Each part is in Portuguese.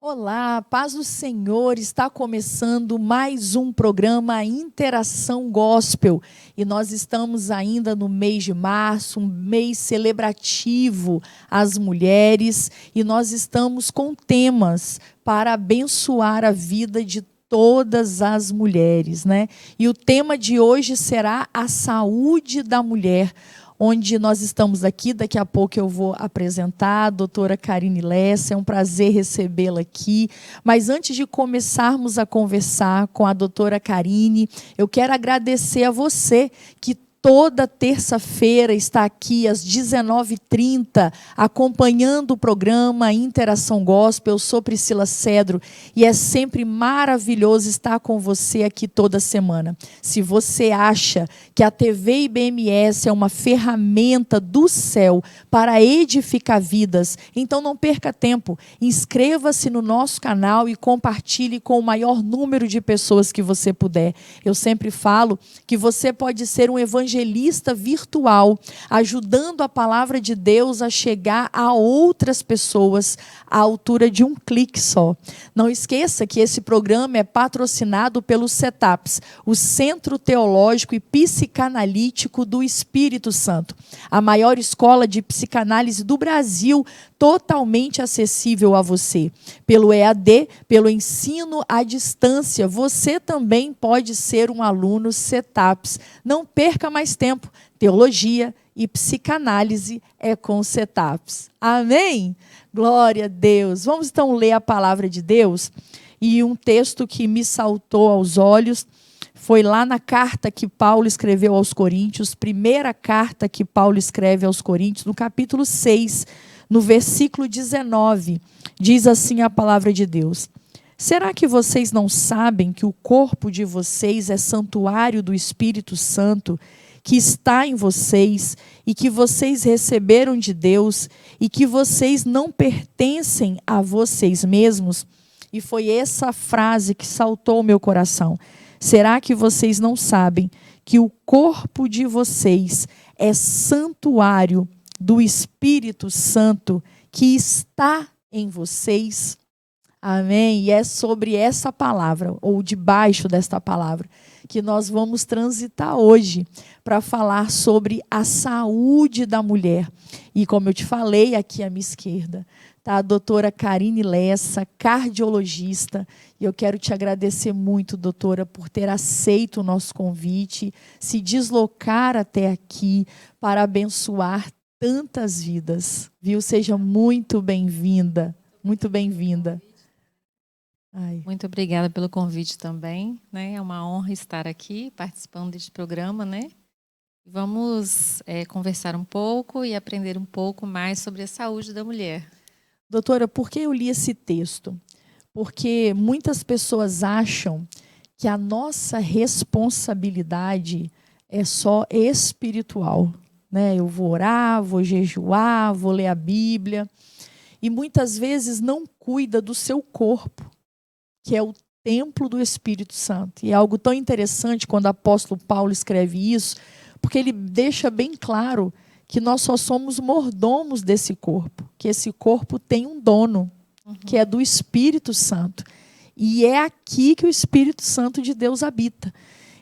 Olá, paz do Senhor, está começando mais um programa Interação Gospel e nós estamos ainda no mês de março, um mês celebrativo às mulheres e nós estamos com temas para abençoar a vida de todas as mulheres, né? E o tema de hoje será a saúde da mulher, onde nós estamos aqui. Daqui a pouco eu vou apresentar a doutora Karine Lessa, é um prazer recebê-la aqui. Mas antes de começarmos a conversar com a doutora Karine, eu quero agradecer a você que toda terça-feira está aqui às 19h30, acompanhando o programa Interação Gospel. Eu sou Priscila Cedro e é sempre maravilhoso estar com você aqui toda semana. Se você acha que a TV IBMS é uma ferramenta do céu para edificar vidas, então não perca tempo. Inscreva-se no nosso canal e compartilhe com o maior número de pessoas que você puder. Eu sempre falo que você pode ser um evangelista virtual, ajudando a palavra de Deus a chegar a outras pessoas à altura de um clique só. Não esqueça que esse programa é patrocinado pelo CETAPS, o Centro Teológico e Psicanalítico do Espírito Santo, a maior escola de psicanálise do Brasil, totalmente acessível a você. Pelo EAD, pelo ensino à distância, você também pode ser um aluno CETAPS. Não perca mais tempo. Teologia e psicanálise é com o CETAPS. Amém? Glória a Deus. Vamos então ler a palavra de Deus. E um texto que me saltou aos olhos foi lá na carta que Paulo escreveu aos Coríntios, primeira carta que Paulo escreve aos Coríntios, no capítulo 6, no versículo 19, diz assim a palavra de Deus: será que vocês não sabem que o corpo de vocês é santuário do Espírito Santo, que está em vocês e que vocês receberam de Deus e que vocês não pertencem a vocês mesmos? E foi essa frase que saltou ao meu coração. Será que vocês não sabem que o corpo de vocês é santuário do Espírito Santo que está em vocês? Amém? E é sobre essa palavra, ou debaixo desta palavra, que nós vamos transitar hoje para falar sobre a saúde da mulher. E como eu te falei, aqui à minha esquerda está a doutora Karine Lessa, cardiologista. E eu quero te agradecer muito, doutora, por ter aceito o nosso convite, se deslocar até aqui para abençoar tantas vidas, viu? Seja muito bem-vinda, muito bem-vinda. Muito obrigada pelo convite também, né? É uma honra estar aqui participando deste programa, né? Vamos conversar um pouco e aprender um pouco mais sobre a saúde da mulher. Doutora, por que eu li esse texto? Porque muitas pessoas acham que a nossa responsabilidade é só espiritual, né? Eu vou orar, vou jejuar, vou ler a Bíblia, e muitas vezes não cuida do seu corpo, que é o templo do Espírito Santo. E é algo tão interessante quando o apóstolo Paulo escreve isso, porque ele deixa bem claro que nós só somos mordomos desse corpo, que esse corpo tem um dono, que é do Espírito Santo. E é aqui que o Espírito Santo de Deus habita.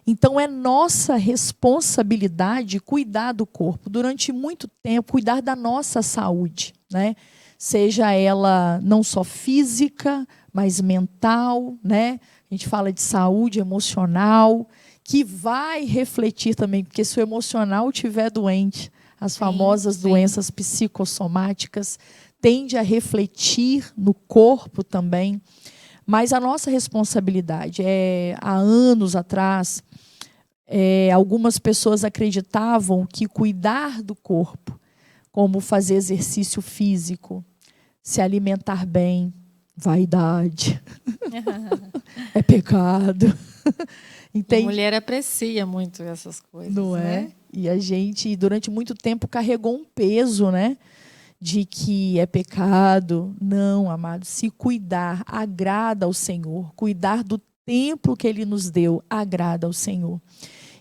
Então, é nossa responsabilidade cuidar do corpo. Durante muito tempo, cuidar da nossa saúde, né? Seja ela não só física, mas mental, né? A gente fala de saúde emocional, que vai refletir também, porque se o emocional estiver doente, as famosas doenças psicossomáticas tende a refletir no corpo também. Mas a nossa responsabilidade há anos atrás, algumas pessoas acreditavam que cuidar do corpo, como fazer exercício físico, se alimentar bem, vaidade, é pecado. A mulher aprecia muito essas coisas, não é? né? E a gente, durante muito tempo, carregou um peso, né? De que é pecado. Não, amado, se cuidar agrada ao Senhor, cuidar do templo que Ele nos deu agrada ao Senhor.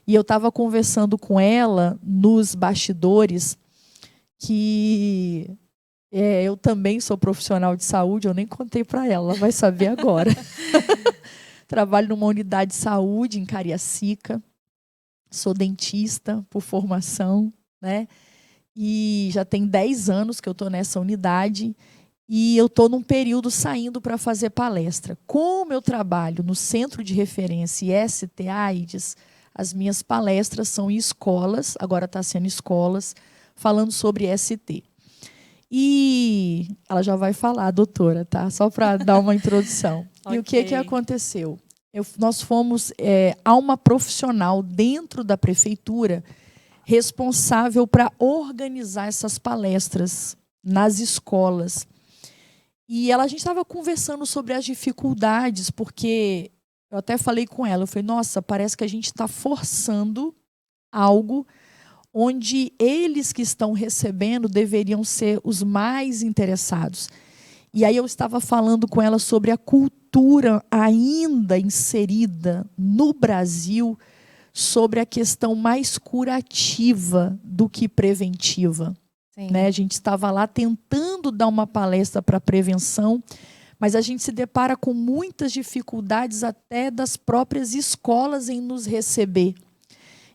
E eu estava conversando com ela nos bastidores que Eu também sou profissional de saúde, eu nem contei para ela, ela vai saber agora. Trabalho numa unidade de saúde em Cariacica, sou dentista por formação, né? E já tem 10 anos que eu estou nessa unidade e eu estou num período saindo para fazer palestra. Como eu trabalho no Centro de Referência ST-AIDS, as minhas palestras são em escolas, agora está sendo escolas, falando sobre ST. E ela já vai falar, doutora, tá? Só para dar uma introdução. Okay. E o que aconteceu? Nós fomos a uma profissional dentro da prefeitura responsável para organizar essas palestras nas escolas. E a gente estava conversando sobre as dificuldades, porque eu até falei com ela, eu falei, nossa, parece que a gente está forçando algo onde eles que estão recebendo deveriam ser os mais interessados. E aí eu estava falando com ela sobre a cultura ainda inserida no Brasil, sobre a questão mais curativa do que preventiva. Né? A gente estava lá tentando dar uma palestra para prevenção, mas a gente se depara com muitas dificuldades até das próprias escolas em nos receber.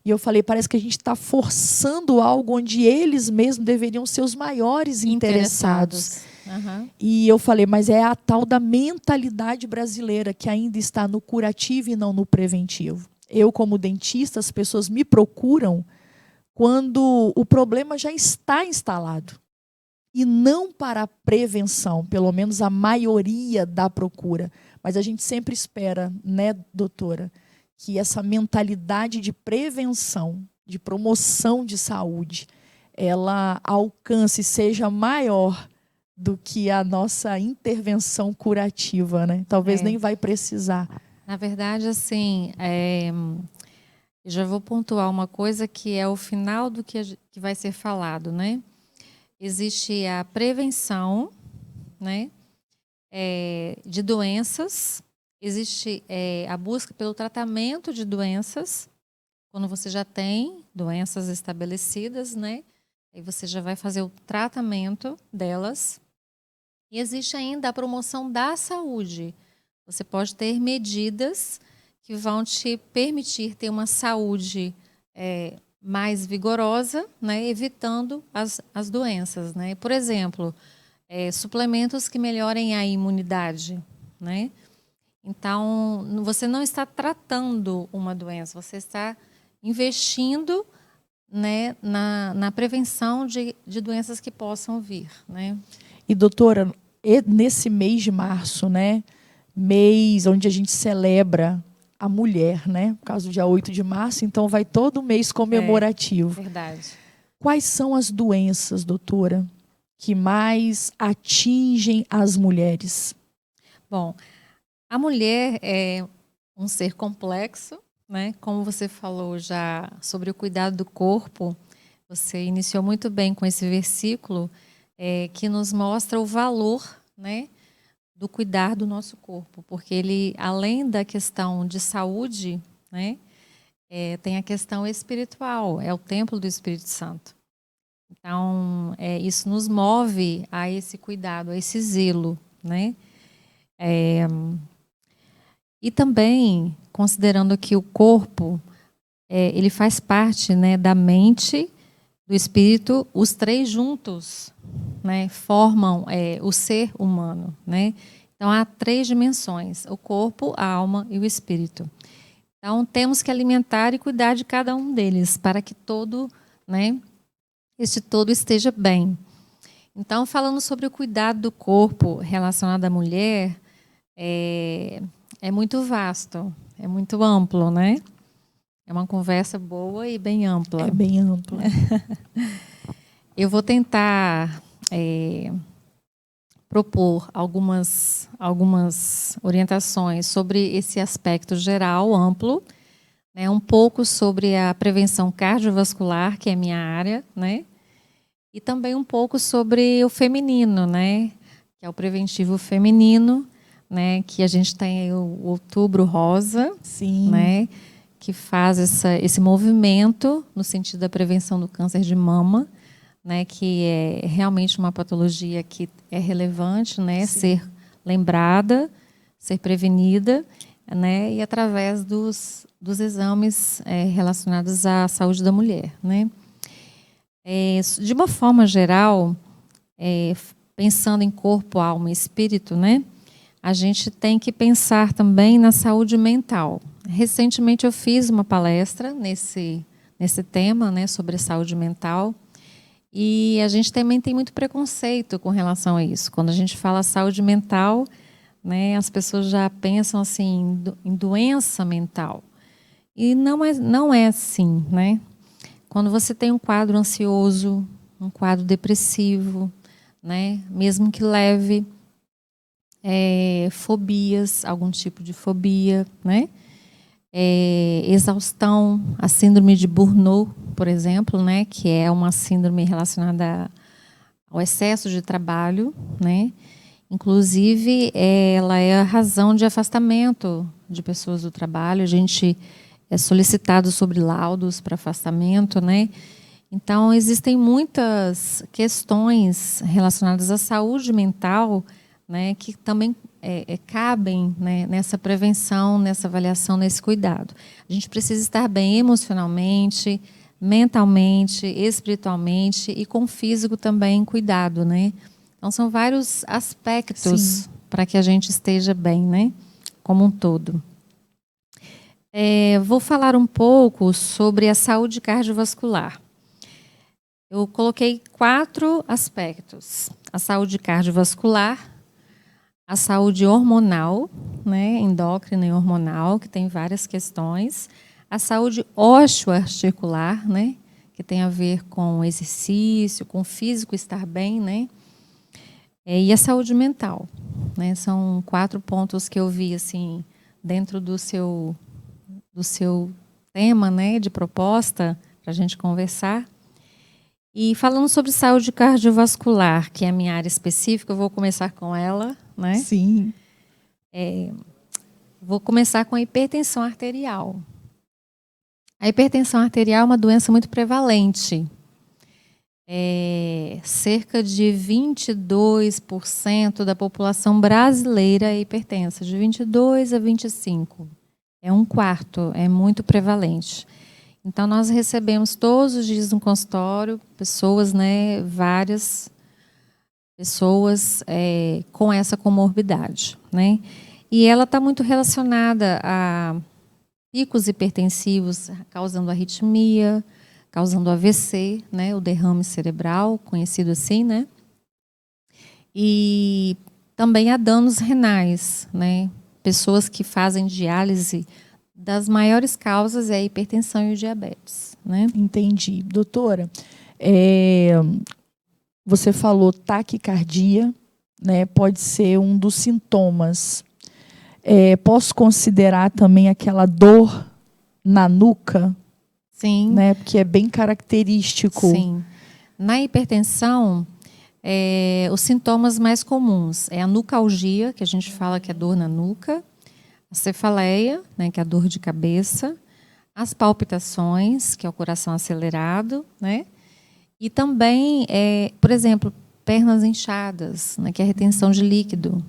E eu falei, parece que a gente está forçando algo onde eles mesmos deveriam ser os maiores interessados. Uhum. E eu falei, mas é a tal da mentalidade brasileira que ainda está no curativo e não no preventivo. Eu, como dentista, as pessoas me procuram quando o problema já está instalado. E não para a prevenção, pelo menos a maioria da procura. Mas a gente sempre espera, né, doutora, que essa mentalidade de prevenção, de promoção de saúde, ela alcance e seja maior do que a nossa intervenção curativa, né? Talvez nem vai precisar. Na verdade, assim, eu já vou pontuar uma coisa que é o final do que vai ser falado, né? Existe a prevenção, né, de doenças, existe a busca pelo tratamento de doenças, quando você já tem doenças estabelecidas, né? Aí você já vai fazer o tratamento delas. E existe ainda a promoção da saúde. Você pode ter medidas que vão te permitir ter uma saúde mais vigorosa, né, evitando as doenças. Né? Por exemplo, suplementos que melhorem a imunidade. Né? Então, você não está tratando uma doença, você está investindo, né, na prevenção de doenças que possam vir. Né? E, doutora, nesse mês de março, né, mês onde a gente celebra a mulher, né, por causa do dia 8 de março, então vai todo mês comemorativo. Verdade. Quais são as doenças, doutora, que mais atingem as mulheres? Bom, a mulher é um ser complexo, né? Como você falou já sobre o cuidado do corpo, você iniciou muito bem com esse versículo que nos mostra o valor, né, do cuidar do nosso corpo, porque ele, além da questão de saúde, né, tem a questão espiritual, é o templo do Espírito Santo. Então, isso nos move a esse cuidado, a esse zelo, né? E também, considerando que o corpo, ele faz parte, né, da mente, do espírito, os três juntos, né, formam o ser humano. Né? Então, há 3 dimensões, o corpo, a alma e o espírito. Então, temos que alimentar e cuidar de cada um deles, para que todo, né, este todo esteja bem. Então, falando sobre o cuidado do corpo relacionado à mulher, é muito vasto, é muito amplo, né? É uma conversa boa e bem ampla. É bem ampla. Eu vou tentar propor algumas orientações sobre esse aspecto geral, amplo, né? Um pouco sobre a prevenção cardiovascular, que é a minha área, né? E também um pouco sobre o feminino, né? Que é o preventivo feminino, né? Que a gente tem o Outubro Rosa, sim, né? Que faz esse movimento no sentido da prevenção do câncer de mama, né, que é realmente uma patologia que é relevante, né, ser lembrada, ser prevenida, né, e através dos exames relacionados à saúde da mulher, né. De uma forma geral, pensando em corpo, alma e espírito, né, a gente tem que pensar também na saúde mental. Recentemente eu fiz uma palestra nesse tema, né, sobre saúde mental, e a gente também tem muito preconceito com relação a isso. Quando a gente fala saúde mental, né, as pessoas já pensam assim em doença mental. E não é assim, né? Quando você tem um quadro ansioso, um quadro depressivo, né, mesmo que leve, fobias, algum tipo de fobia, né? Exaustão, a síndrome de Burnout, por exemplo, né, que é uma síndrome relacionada ao excesso de trabalho, né? Inclusive, ela é a razão de afastamento de pessoas do trabalho. A gente é solicitado sobre laudos para afastamento, né? Então, existem muitas questões relacionadas à saúde mental, né, que também cabem, né, nessa prevenção, nessa avaliação, nesse cuidado. A gente precisa estar bem emocionalmente, mentalmente, espiritualmente e com o físico também cuidado, né? Então, são vários aspectos para que a gente esteja bem, né, como um todo. Vou falar um pouco sobre a saúde cardiovascular. Eu coloquei 4 aspectos: a saúde cardiovascular, a saúde hormonal, né, endócrina e hormonal, que tem várias questões, a saúde osteoarticular, né, que tem a ver com exercício, com o físico estar bem, né, e a saúde mental, né. São 4 pontos que eu vi assim dentro do seu tema, né, de proposta para a gente conversar. E falando sobre saúde cardiovascular, que é a minha área específica, eu vou começar com ela, né? Sim. Vou começar com a hipertensão arterial. A hipertensão arterial é uma doença muito prevalente. Cerca de 22% da população brasileira é hipertensa, de 22 a 25. É 1/4, é muito prevalente. Então, nós recebemos todos os dias no consultório pessoas, né, várias pessoas com essa comorbidade, né? E ela está muito relacionada a picos hipertensivos, causando arritmia, causando AVC, né, o derrame cerebral, conhecido assim, né? E também a danos renais, né? Pessoas que fazem diálise, das maiores causas é a hipertensão e o diabetes, né? Entendi. Doutora, você falou taquicardia, né? Pode ser um dos sintomas. Posso considerar também aquela dor na nuca? Sim. Né? Porque é bem característico. Sim. Na hipertensão, os sintomas mais comuns é a nucalgia, que a gente fala que é dor na nuca, a cefaleia, né, que é a dor de cabeça, as palpitações, que é o coração acelerado, né? E também, por exemplo, pernas inchadas, né, que é a retenção de líquido.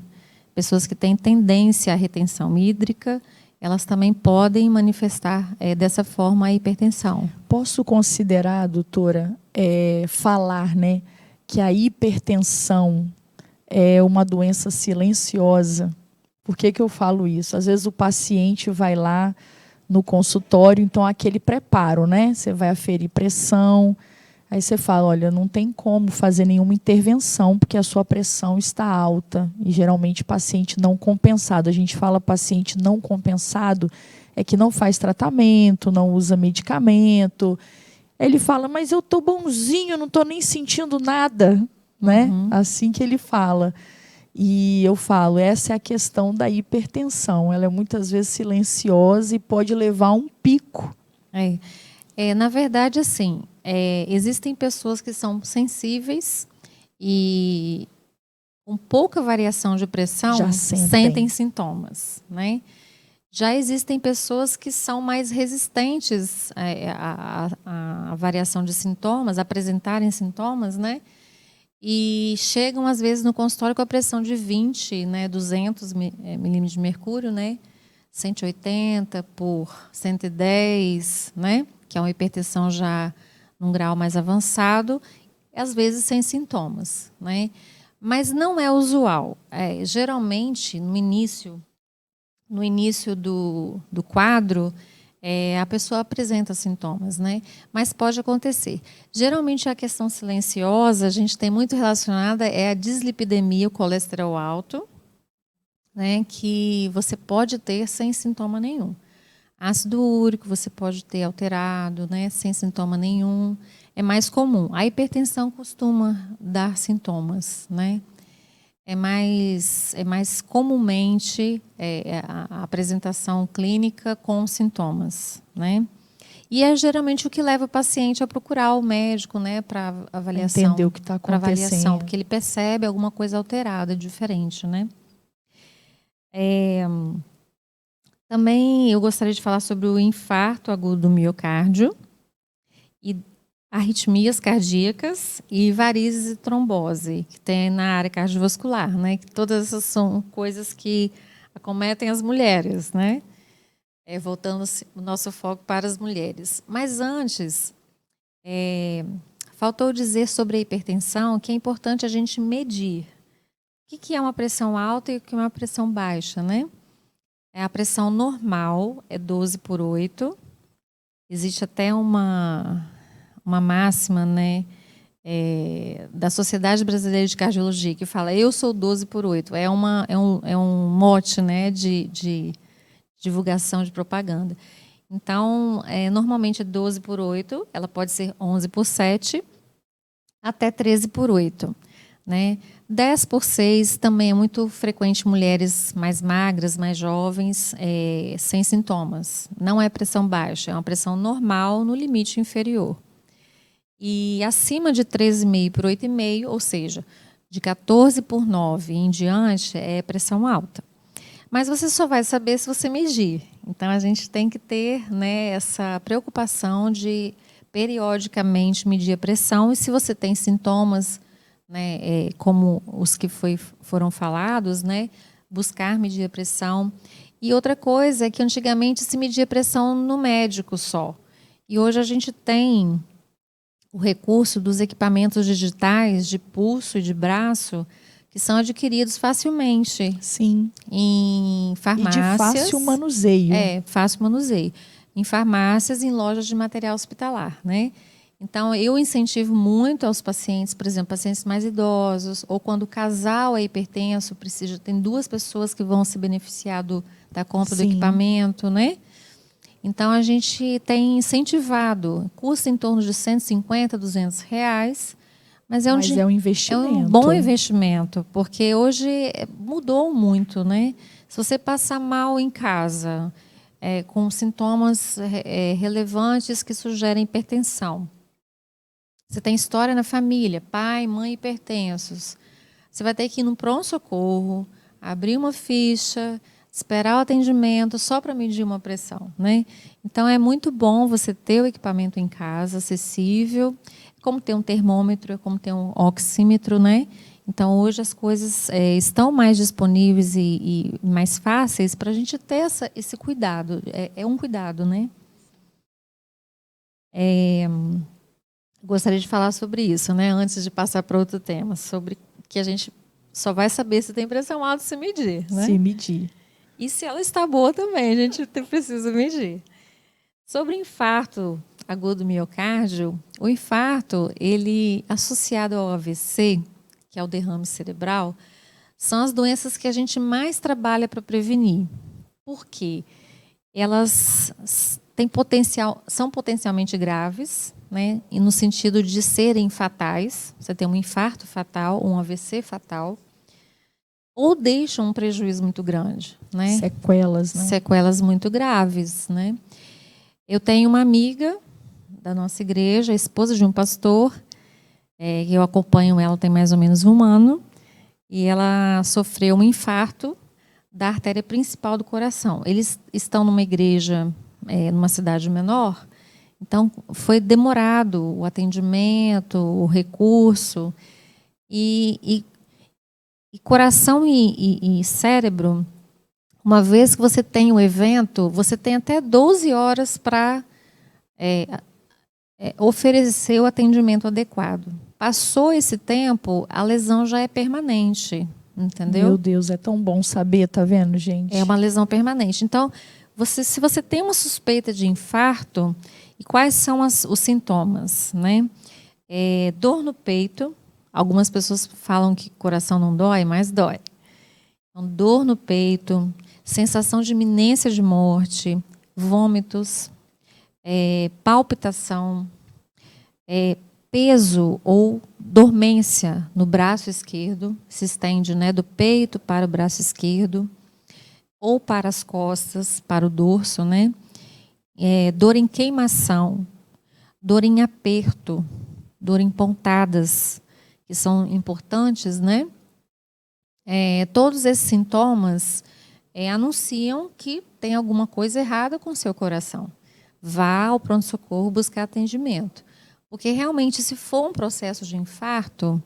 Pessoas que têm tendência à retenção hídrica, elas também podem manifestar dessa forma a hipertensão. Posso considerar, doutora, falar, né, que a hipertensão é uma doença silenciosa? Por que eu falo isso? Às vezes o paciente vai lá no consultório, então aquele preparo, né? Você vai aferir pressão, aí você fala, olha, não tem como fazer nenhuma intervenção porque a sua pressão está alta. E geralmente paciente não compensado. A gente fala paciente não compensado, é que não faz tratamento, não usa medicamento. Ele fala, mas eu estou bonzinho, não estou nem sentindo nada, né? Assim que ele fala. E eu falo, essa é a questão da hipertensão. Ela é muitas vezes silenciosa e pode levar a um pico. Na verdade, assim, existem pessoas que são sensíveis e com pouca variação de pressão já sentem sintomas, né? Já existem pessoas que são mais resistentes à variação de sintomas, a apresentarem sintomas, né? E chegam, às vezes, no consultório com a pressão de 20, né, 200 milímetros de mercúrio, né? 180 por 110, né? Que é uma hipertensão já num grau mais avançado, às vezes sem sintomas, né? Mas não é usual. Geralmente, no início do quadro, a pessoa apresenta sintomas, né? Mas pode acontecer. Geralmente, a questão silenciosa, a gente tem muito relacionada a dislipidemia, o colesterol alto, né? Que você pode ter sem sintoma nenhum. Ácido úrico você pode ter alterado, né? Sem sintoma nenhum. É mais comum. A hipertensão costuma dar sintomas, né? É mais comumente a apresentação clínica com sintomas, né? E é geralmente o que leva o paciente a procurar o médico, né, para avaliação. Entender o que está acontecendo. Avaliação, porque ele percebe alguma coisa alterada, diferente, né? Também eu gostaria de falar sobre o infarto agudo do miocárdio e arritmias cardíacas e varizes e trombose, que tem na área cardiovascular, né? Que todas essas são coisas que acometem as mulheres, né? Voltando o nosso foco para as mulheres. Mas antes, faltou dizer sobre a hipertensão que é importante a gente medir. O que é uma pressão alta e o que é uma pressão baixa, né? A pressão normal é 12/8. Existe até uma máxima, né, da Sociedade Brasileira de Cardiologia, que fala, eu sou 12/8. É um mote, né, de divulgação de propaganda. Então, normalmente é 12/8, ela pode ser 11/7, até 13/8. Né? 10/6 também é muito frequente mulheres mais magras, mais jovens, sem sintomas. Não é pressão baixa, é uma pressão normal no limite inferior. E acima de 13,5/8,5, ou seja, de 14/9 em diante, é pressão alta. Mas você só vai saber se você medir. Então, a gente tem que ter, né, essa preocupação de periodicamente medir a pressão. E se você tem sintomas, né, como os que foram falados, né, buscar medir a pressão. E outra coisa é que antigamente se media a pressão no médico só. E hoje a gente tem o recurso dos equipamentos digitais de pulso e de braço que são adquiridos facilmente. Sim. Em farmácias. E de fácil manuseio. Fácil manuseio. Em farmácias e em lojas de material hospitalar, né? Então, eu incentivo muito aos pacientes, por exemplo, pacientes mais idosos, ou quando o casal é hipertenso, tem 2 pessoas que vão se beneficiar da compra do equipamento, né? Então, a gente tem incentivado, custa em torno de R$150, R$200, mas é um investimento. É um bom investimento, porque hoje mudou muito, né? Se você passar mal em casa, com sintomas relevantes que sugerem hipertensão, você tem história na família, pai, mãe hipertensos, você vai ter que ir no pronto-socorro, abrir uma ficha, esperar o atendimento só para medir uma pressão, né? Então, é muito bom você ter o equipamento em casa, acessível, como ter um termômetro, como ter um oxímetro, né? Então, hoje as coisas estão mais disponíveis e mais fáceis para a gente ter esse cuidado. É um cuidado, né? Gostaria de falar sobre isso, né? Antes de passar para outro tema, sobre que a gente só vai saber se tem pressão alta se medir, né? Se medir. E se ela está boa também, a gente precisa medir. Sobre infarto agudo do miocárdio, o infarto, ele associado ao AVC, que é o derrame cerebral, são as doenças que a gente mais trabalha para prevenir. Por quê? Elas são potencialmente graves, né? E no sentido de serem fatais. Você tem um infarto fatal, um AVC fatal, ou deixam um prejuízo muito grande, né? Sequelas, né? Sequelas muito graves, né? Eu tenho uma amiga da nossa igreja, a esposa de um pastor, que eu acompanho ela tem mais ou menos um ano, e ela sofreu um infarto da artéria principal do coração. Eles estão numa igreja, numa cidade menor, então foi demorado o atendimento, o recurso, e coração e cérebro, uma vez que você tem o evento, você tem até 12 horas para oferecer o atendimento adequado. Passou esse tempo, a lesão já é permanente, entendeu? Meu Deus, é tão bom saber, tá vendo, gente? É uma lesão permanente. Então, se você tem uma suspeita de infarto, e quais são os sintomas, né? Dor no peito. Algumas pessoas falam que coração não dói, mas dói. Então, dor no peito, sensação de iminência de morte, vômitos, palpitação, peso ou dormência no braço esquerdo, se estende, né, do peito para o braço esquerdo, ou para as costas, para o dorso, né? Dor em queimação, dor em aperto, dor em pontadas, que são importantes, né? Todos esses sintomas anunciam que tem alguma coisa errada com o seu coração. Vá ao pronto-socorro buscar atendimento. Porque realmente, se for um processo de infarto,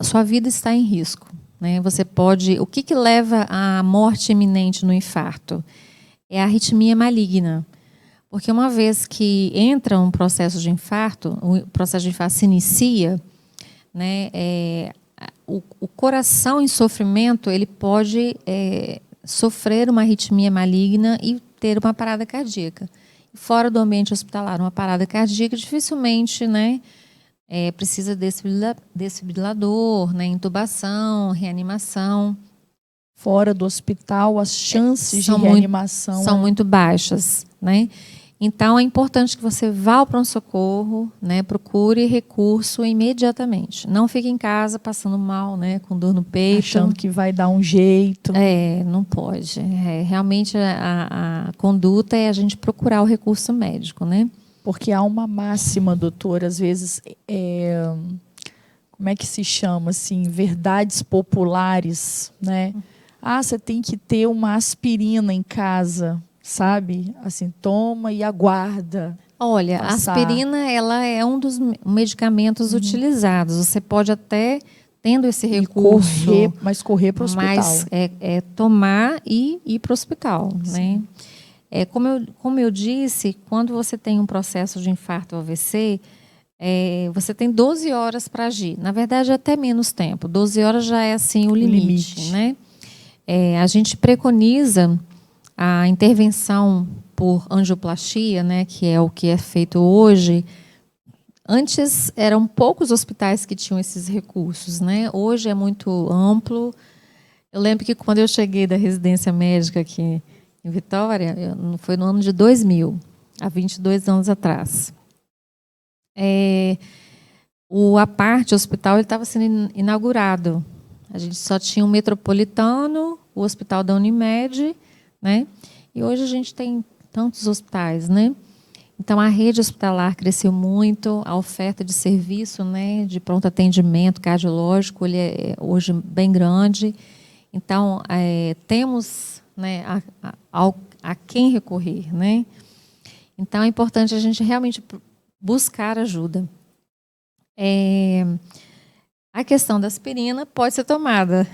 sua vida está em risco, né? Você pode. O que leva à morte iminente no infarto? É a arritmia maligna. Porque uma vez que entra um processo de infarto, o processo de infarto se inicia, né, o coração em sofrimento, ele pode sofrer uma arritmia maligna e ter uma parada cardíaca. Fora do ambiente hospitalar, uma parada cardíaca dificilmente, né, precisa desfibrilador, né, intubação, reanimação. Fora do hospital, as chances de reanimação são muito baixas, né? Então, é importante que você vá ao pronto-socorro, né? Procure recurso imediatamente. Não fique em casa passando mal, né? Com dor no peito. Achando que vai dar um jeito. Não pode. Realmente, a conduta é a gente procurar o recurso médico, né? Porque há uma máxima, doutora, às vezes, como é que se chama, assim, verdades populares, né? Você tem que ter uma aspirina em casa, sabe? Assim, toma e aguarda. Olha, a aspirina, ela é um dos medicamentos utilizados. Você pode até, tendo esse recurso... correr para o hospital. Mas tomar e ir para o hospital, né? Como eu disse, quando você tem um processo de infarto ou AVC, você tem 12 horas para agir. Na verdade, até menos tempo. 12 horas já é assim o limite. Né? A gente preconiza a intervenção por angioplastia, né, que é o que é feito hoje. Antes, eram poucos hospitais que tinham esses recursos, né? Hoje é muito amplo. Eu lembro que quando eu cheguei da residência médica aqui em Vitória, foi no ano de 2000, há 22 anos atrás. A parte hospital estava sendo inaugurado. A gente só tinha o Metropolitano, o Hospital da Unimed, né? E hoje a gente tem tantos hospitais, né? Então, a rede hospitalar cresceu muito, a oferta de serviço, né, de pronto atendimento cardiológico, ele é hoje bem grande. Então, temos, né, a quem recorrer, né? Então, é importante a gente realmente buscar ajuda. A questão da aspirina pode ser tomada.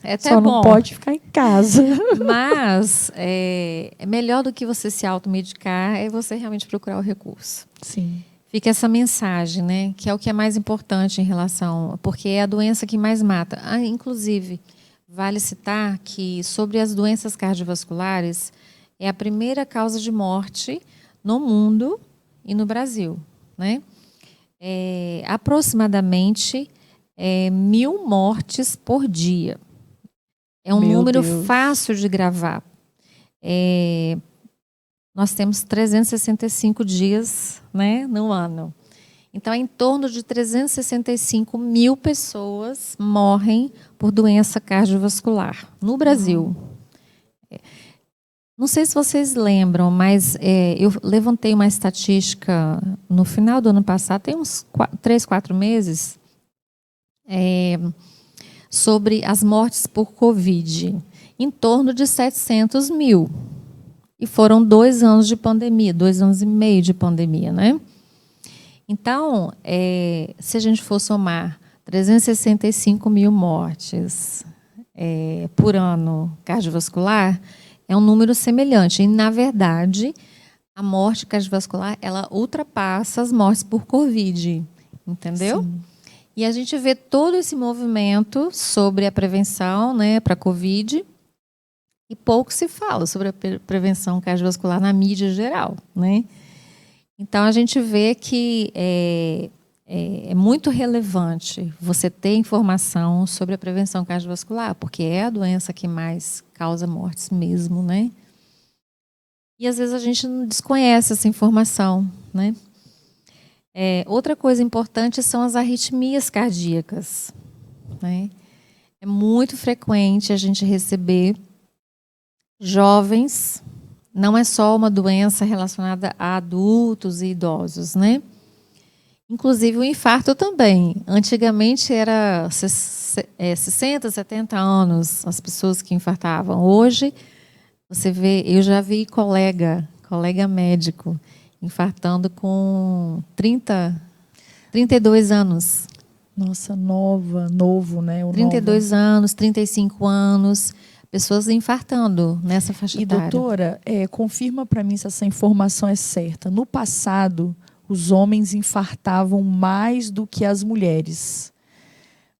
É até Só bom. Não pode ficar em casa. Mas melhor do que você se automedicar é você realmente procurar o recurso. Sim. Fica essa mensagem, né? Que é o que é mais importante em relação... Porque é a doença que mais mata. Inclusive, vale citar que sobre as doenças cardiovasculares é a primeira causa de morte no mundo e no Brasil, né? Aproximadamente 1.000 mortes por dia. É um número fácil de gravar. Nós temos 365 dias, né, no ano. Então, em torno de 365 mil pessoas morrem por doença cardiovascular no Brasil. Não sei se vocês lembram, mas eu levantei uma estatística no final do ano passado, tem uns 3, 4 meses, sobre as mortes por Covid? Em torno de 700 mil. E foram 2 anos de pandemia, 2 anos e meio de pandemia, né? Então, se a gente for somar 365 mil mortes por ano cardiovascular, é um número semelhante. E, na verdade, a morte cardiovascular, ela ultrapassa as mortes por Covid, entendeu? Sim. E a gente vê todo esse movimento sobre a prevenção, né, para Covid, e pouco se fala sobre a prevenção cardiovascular na mídia geral, né? Então, a gente vê que é muito relevante você ter informação sobre a prevenção cardiovascular, porque é a doença que mais causa mortes mesmo, né? E, às vezes, a gente não desconhece essa informação, né? Outra coisa importante são as arritmias cardíacas, né? É muito frequente a gente receber jovens, não é só uma doença relacionada a adultos e idosos, né? Inclusive o infarto também. Antigamente era 60, 70 anos as pessoas que infartavam. Hoje, você vê, eu já vi colega médico, infartando com 32 anos. Nossa, novo, né? 32 anos, 35 anos, pessoas infartando nessa faixa etária. E, doutora, confirma para mim se essa informação é certa. No passado, os homens infartavam mais do que as mulheres.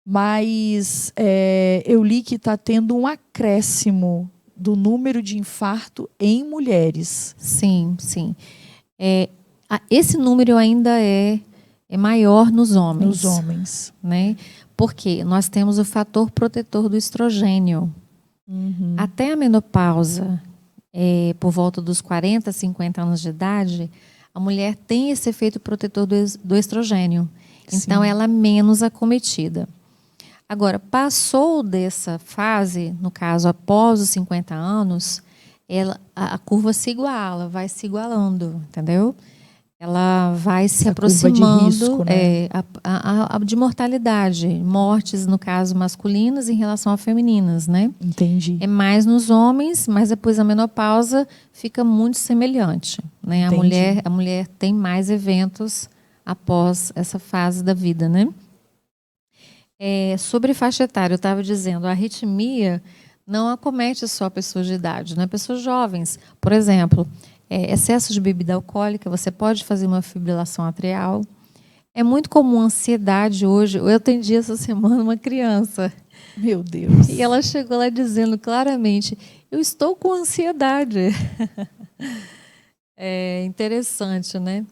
Mas eu li que está tendo um acréscimo do número de infarto em mulheres. Sim, sim. Esse número ainda é maior nos homens. Nos homens. Né? Porque nós temos o fator protetor do estrogênio. Uhum. Até a menopausa, por volta dos 40, 50 anos de idade, a mulher tem esse efeito protetor do estrogênio. Então, ela é menos acometida. Agora, passou dessa fase, no caso, após os 50 anos, a curva se iguala, vai se igualando, entendeu? Ela vai se aproximando de risco, né? De mortalidade, mortes, no caso, masculinas em relação a femininas, né? Entendi. É mais nos homens, mas depois a menopausa fica muito semelhante, né? A mulher tem mais eventos após essa fase da vida, né? Sobre faixa etária, eu estava dizendo, a arritmia não acomete só pessoas de idade, né? Pessoas jovens. Por exemplo, excesso de bebida alcoólica, você pode fazer uma fibrilação atrial. É muito comum ansiedade hoje. Eu atendi essa semana uma criança. Meu Deus. E ela chegou lá dizendo claramente, eu estou com ansiedade. É interessante, né?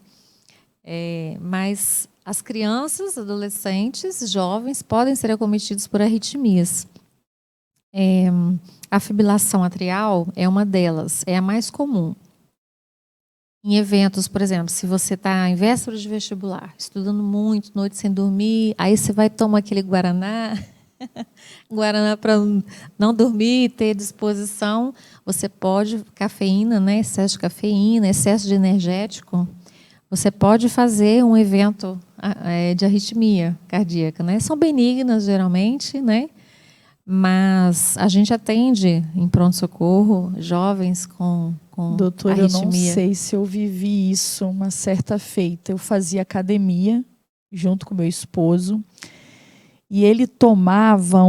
Mas as crianças, adolescentes, jovens podem ser acometidos por arritmias. A fibrilação atrial é uma delas, é a mais comum. Em eventos, por exemplo, se você está em véspera de vestibular, estudando muito, noite sem dormir, aí você vai tomar aquele guaraná, guaraná para não dormir, ter disposição, você pode, cafeína, né, excesso de cafeína, excesso de energético, você pode fazer um evento de arritmia cardíaca, né? São benignas geralmente, né? Mas a gente atende em pronto-socorro jovens com Doutora, arritmia. Eu não sei se eu vivi isso uma certa feita. Eu fazia academia junto com meu esposo e ele tomava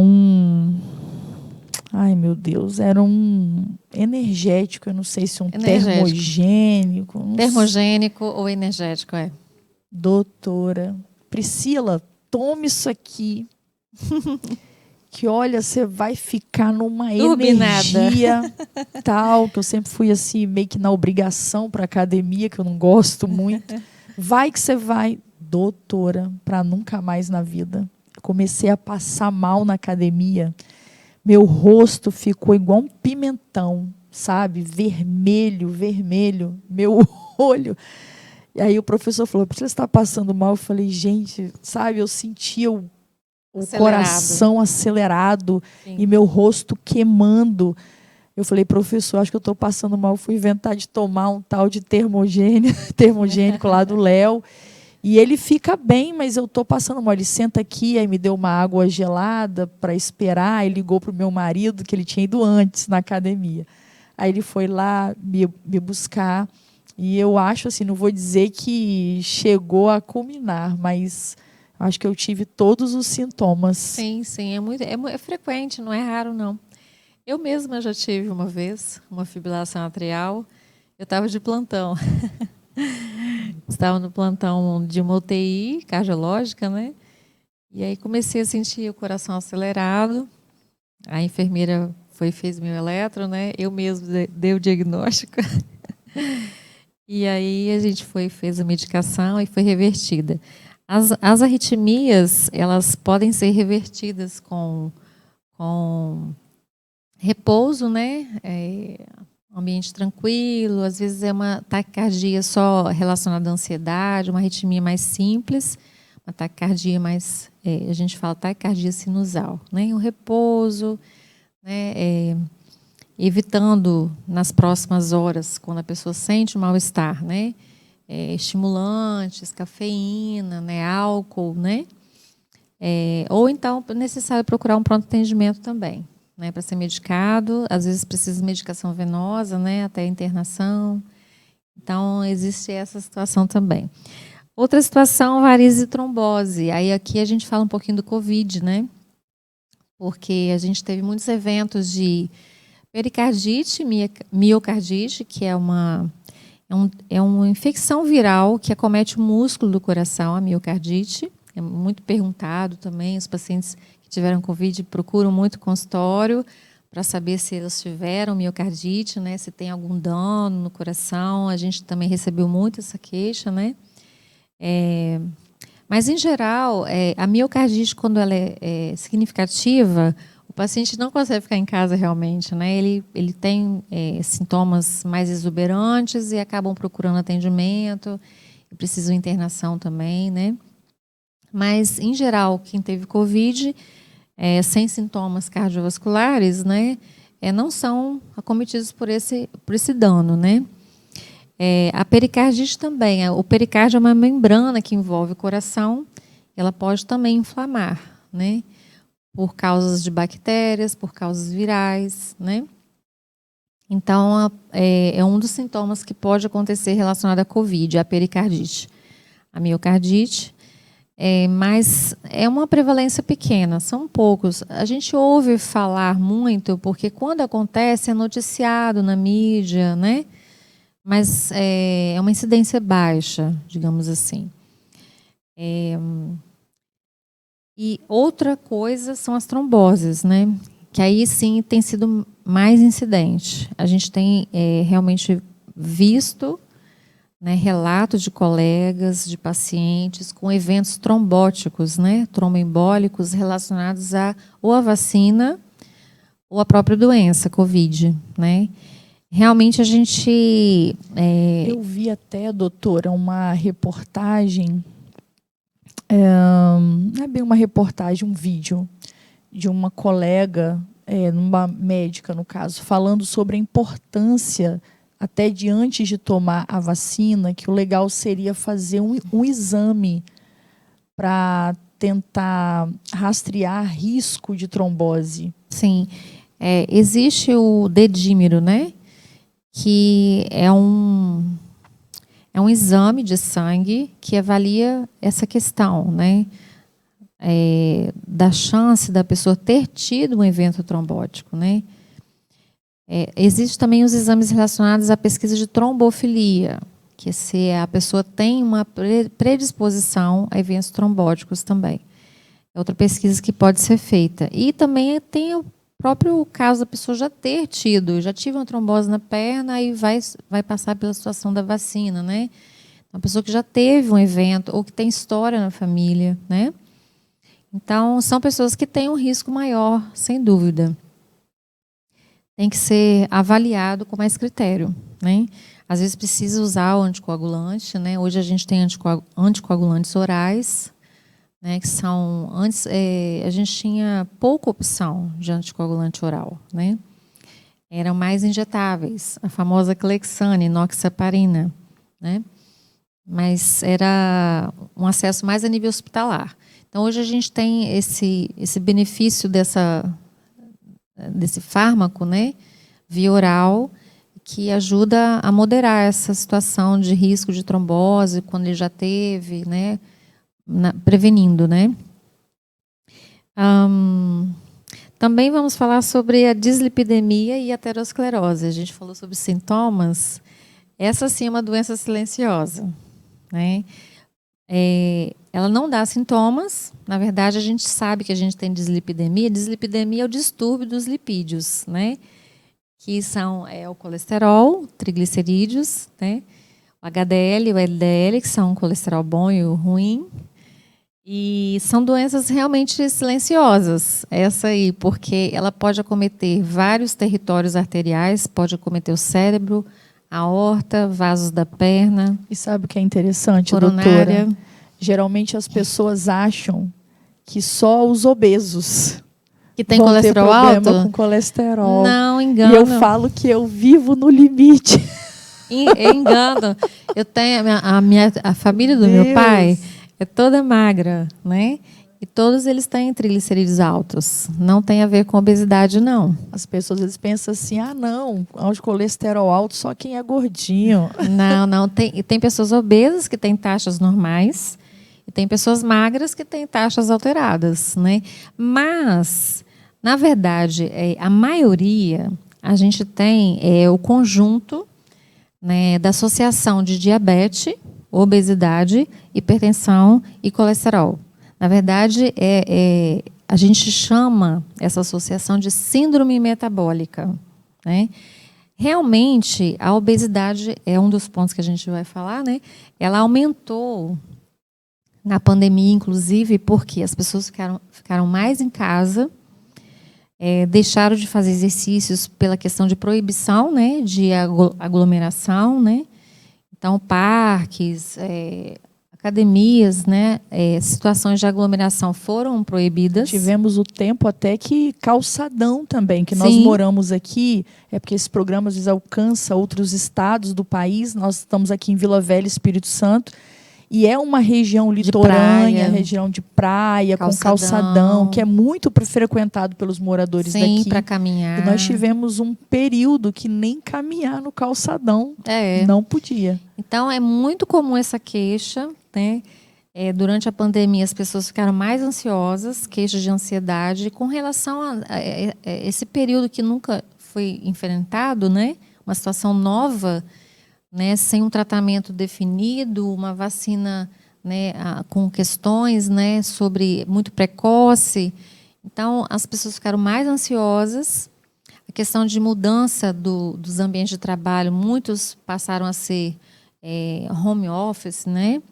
ai, meu Deus, era um energético, eu não sei se termogênico. Termogênico ou energético, Doutora, Priscila, tome isso aqui. Que olha, você vai ficar numa energia tal, que eu sempre fui assim, meio que na obrigação para academia, que eu não gosto muito. Vai que você vai. Doutora, para nunca mais na vida. Eu comecei a passar mal na academia. Meu rosto ficou igual um pimentão, sabe? Vermelho, meu olho. E aí o professor falou, você está passando mal? Eu falei, gente, sabe? Eu sentia o coração acelerado. Sim. E meu rosto queimando. Eu falei, professor, acho que eu estou passando mal. Eu fui inventar de tomar um tal de termogênico lá do Léo. E ele fica bem, mas eu estou passando mal. Ele senta aqui, aí me deu uma água gelada para esperar, e ligou para o meu marido, que ele tinha ido antes na academia. Aí ele foi lá me buscar, e eu acho assim, não vou dizer que chegou a culminar, mas acho que eu tive todos os sintomas. Sim, sim, é frequente, não é raro, não. Eu mesma já tive uma vez uma fibrilação atrial. Eu estava de plantão. Estava no plantão de uma UTI cardiológica, né? E aí comecei a sentir o coração acelerado. A enfermeira fez meu eletro, né? Eu mesmo dei o diagnóstico. E aí a gente fez a medicação e foi revertida. As arritmias, elas podem ser revertidas com repouso, né? Ambiente tranquilo, às vezes é uma taquicardia só relacionada à ansiedade, uma arritmia mais simples, uma taquicardia mais, a gente fala taquicardia sinusal, né? O repouso, né? Evitando nas próximas horas, quando a pessoa sente o mal-estar, né? Estimulantes, cafeína, né? Álcool, né? Ou então é necessário procurar um pronto atendimento também, né, para ser medicado. Às vezes precisa de medicação venosa, né, até internação. Então, existe essa situação também. Outra situação, varizes e trombose. Aí aqui a gente fala um pouquinho do Covid, né? Porque a gente teve muitos eventos de pericardite, miocardite, que é uma infecção viral que acomete o músculo do coração, a miocardite. É muito perguntado também, os pacientes que tiveram Covid procuram muito consultório para saber se eles tiveram miocardite, né, se tem algum dano no coração. A gente também recebeu muito essa queixa, né? Mas, em geral, a miocardite, quando ela é significativa, o paciente não consegue ficar em casa realmente, né? Ele tem sintomas mais exuberantes e acabam procurando atendimento, e precisam de internação também, né? Mas, em geral, quem teve Covid, sem sintomas cardiovasculares, né, não são acometidos por esse dano, né? A pericardite também. O pericárdio é uma membrana que envolve o coração. Ela pode também inflamar, né? Por causas de bactérias, por causas virais, né? Então, é um dos sintomas que pode acontecer relacionado à Covid, a pericardite. A miocardite, mas é uma prevalência pequena, são poucos. A gente ouve falar muito, porque quando acontece é noticiado na mídia, né? Mas é uma incidência baixa, digamos assim. E outra coisa são as tromboses, né? Que aí sim tem sido mais incidente. A gente tem realmente visto, né, relatos de colegas, de pacientes com eventos trombóticos, né, tromboembólicos relacionados ou à vacina ou à própria doença, Covid, né? Realmente a gente... Eu vi até, doutora, uma reportagem, não é bem uma reportagem, um vídeo de uma colega, uma médica no caso, falando sobre a importância, até de antes de tomar a vacina, que o legal seria fazer um exame para tentar rastrear risco de trombose. Sim, existe o dedímero, né? Que é um exame de sangue que avalia essa questão, né? Da chance da pessoa ter tido um evento trombótico, né? Existem também os exames relacionados à pesquisa de trombofilia, que se a pessoa tem uma predisposição a eventos trombóticos também. É outra pesquisa que pode ser feita. E também tem o próprio caso da pessoa já tive uma trombose na perna e vai passar pela situação da vacina, né? Uma pessoa que já teve um evento ou que tem história na família, né? Então, são pessoas que têm um risco maior, sem dúvida. Tem que ser avaliado com mais critério, né? Às vezes precisa usar o anticoagulante, né? Hoje a gente tem anticoagulantes orais, né? Que são... Antes a gente tinha pouca opção de anticoagulante oral, né? Eram mais injetáveis, a famosa Clexane, enoxaparina, né? mas era um acesso mais a nível hospitalar. Então, hoje a gente tem esse benefício desse fármaco, né, via oral, que ajuda a moderar essa situação de risco de trombose, quando ele já teve, né, prevenindo, né. Também vamos falar sobre a dislipidemia e a aterosclerose. A gente falou sobre sintomas. Essa sim é uma doença silenciosa, né? Ela não dá sintomas. Na verdade, a gente sabe que a gente tem dislipidemia. Dislipidemia é o distúrbio dos lipídios, né? Que são o colesterol, triglicerídeos, né? O HDL e o LDL, que são o colesterol bom e o ruim. E são doenças realmente silenciosas, essa aí, porque ela pode acometer vários territórios arteriais, pode acometer o cérebro, a aorta, vasos da perna. E sabe o que é interessante, coronária. doutora? Geralmente as pessoas acham que só os obesos que tem vão colesterol ter problema alto? com colesterol. Não, engano. E eu falo que eu vivo no limite. Engano. Eu tenho a família do meu pai é toda magra, né? E todos eles têm triglicerídeos altos. Não tem a ver com obesidade, não. As pessoas às vezes pensam assim, não, de colesterol alto só quem é gordinho. Não. Tem pessoas obesas que têm taxas normais e tem pessoas magras que têm taxas alteradas, né? Mas, na verdade, a maioria, a gente tem o conjunto, né, da associação de diabetes, obesidade, hipertensão e colesterol. Na verdade, a gente chama essa associação de síndrome metabólica, né? Realmente, a obesidade é um dos pontos que a gente vai falar, né? Ela aumentou na pandemia, inclusive, porque as pessoas ficaram mais em casa, deixaram de fazer exercícios pela questão de proibição, né, de aglomeração, né? Então, parques, academias, né, situações de aglomeração foram proibidas. Tivemos o tempo até que calçadão também, que nós Sim. moramos aqui, porque esse programa às vezes alcança outros estados do país. Nós estamos aqui em Vila Velha, Espírito Santo, e é uma região litorânea, região de praia, com calçadão, que é muito frequentado pelos moradores daqui. Sim, para caminhar. E nós tivemos um período que nem caminhar no calçadão não podia. Então, é muito comum essa queixa, né? Durante a pandemia, as pessoas ficaram mais ansiosas, queixas de ansiedade, com relação a esse período que nunca foi enfrentado, né? Uma situação nova, né, sem um tratamento definido, uma vacina, né, com questões, né, sobre muito precoce. Então, as pessoas ficaram mais ansiosas. A questão de mudança dos ambientes de trabalho, muitos passaram a ser home office, né,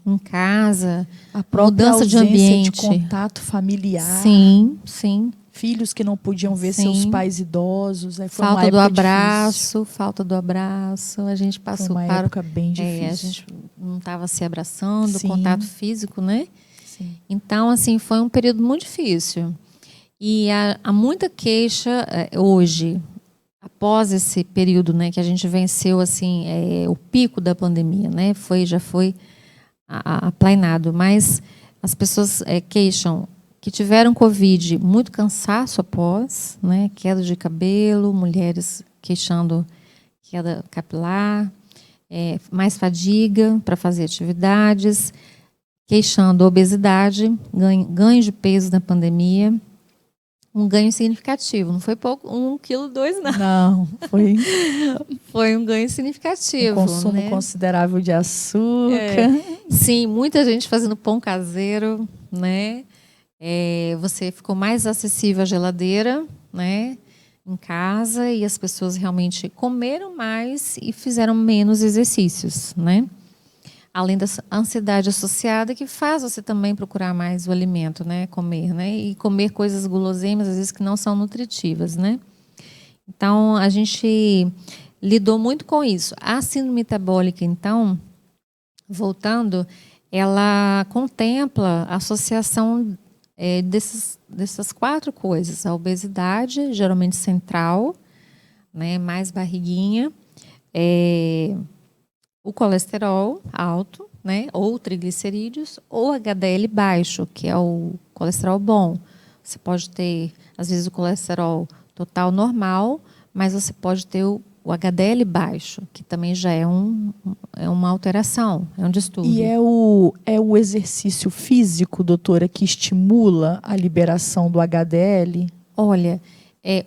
em casa. A própria mudança de ausência ambiente, de contato familiar. Sim. Filhos que não podiam ver seus pais idosos. Foi falta do abraço. A gente passou por uma época bem difícil. A gente não estava se abraçando, Sim. contato físico, né? Sim. Então, assim, foi um período muito difícil. E há muita queixa hoje, após esse período, né, que a gente venceu assim, o pico da pandemia, né? Já foi aplainado, mas as pessoas queixam que tiveram Covid, muito cansaço após, né, queda de cabelo, mulheres queixando queda capilar, mais fadiga para fazer atividades, queixando obesidade, ganho de peso na pandemia, um ganho significativo, não foi pouco, 1,2 kg, não. Não, foi um ganho significativo. Um consumo, né, considerável de açúcar. Sim, muita gente fazendo pão caseiro, né? Você ficou mais acessível à geladeira, né, em casa, e as pessoas realmente comeram mais e fizeram menos exercícios, né? Além da ansiedade associada, que faz você também procurar mais o alimento, né, comer, né, e comer coisas guloseimas, às vezes que não são nutritivas, né? Então, a gente lidou muito com isso. A síndrome metabólica, então, voltando, ela contempla a associação dessas 4 coisas: a obesidade, geralmente central, né, mais barriguinha, o colesterol alto, né, ou triglicerídeos, ou HDL baixo, que é o colesterol bom. Você pode ter, às vezes, o colesterol total normal, mas você pode ter o HDL baixo, que também já é uma alteração, é um distúrbio. E é o exercício físico, doutora, que estimula a liberação do HDL? Olha,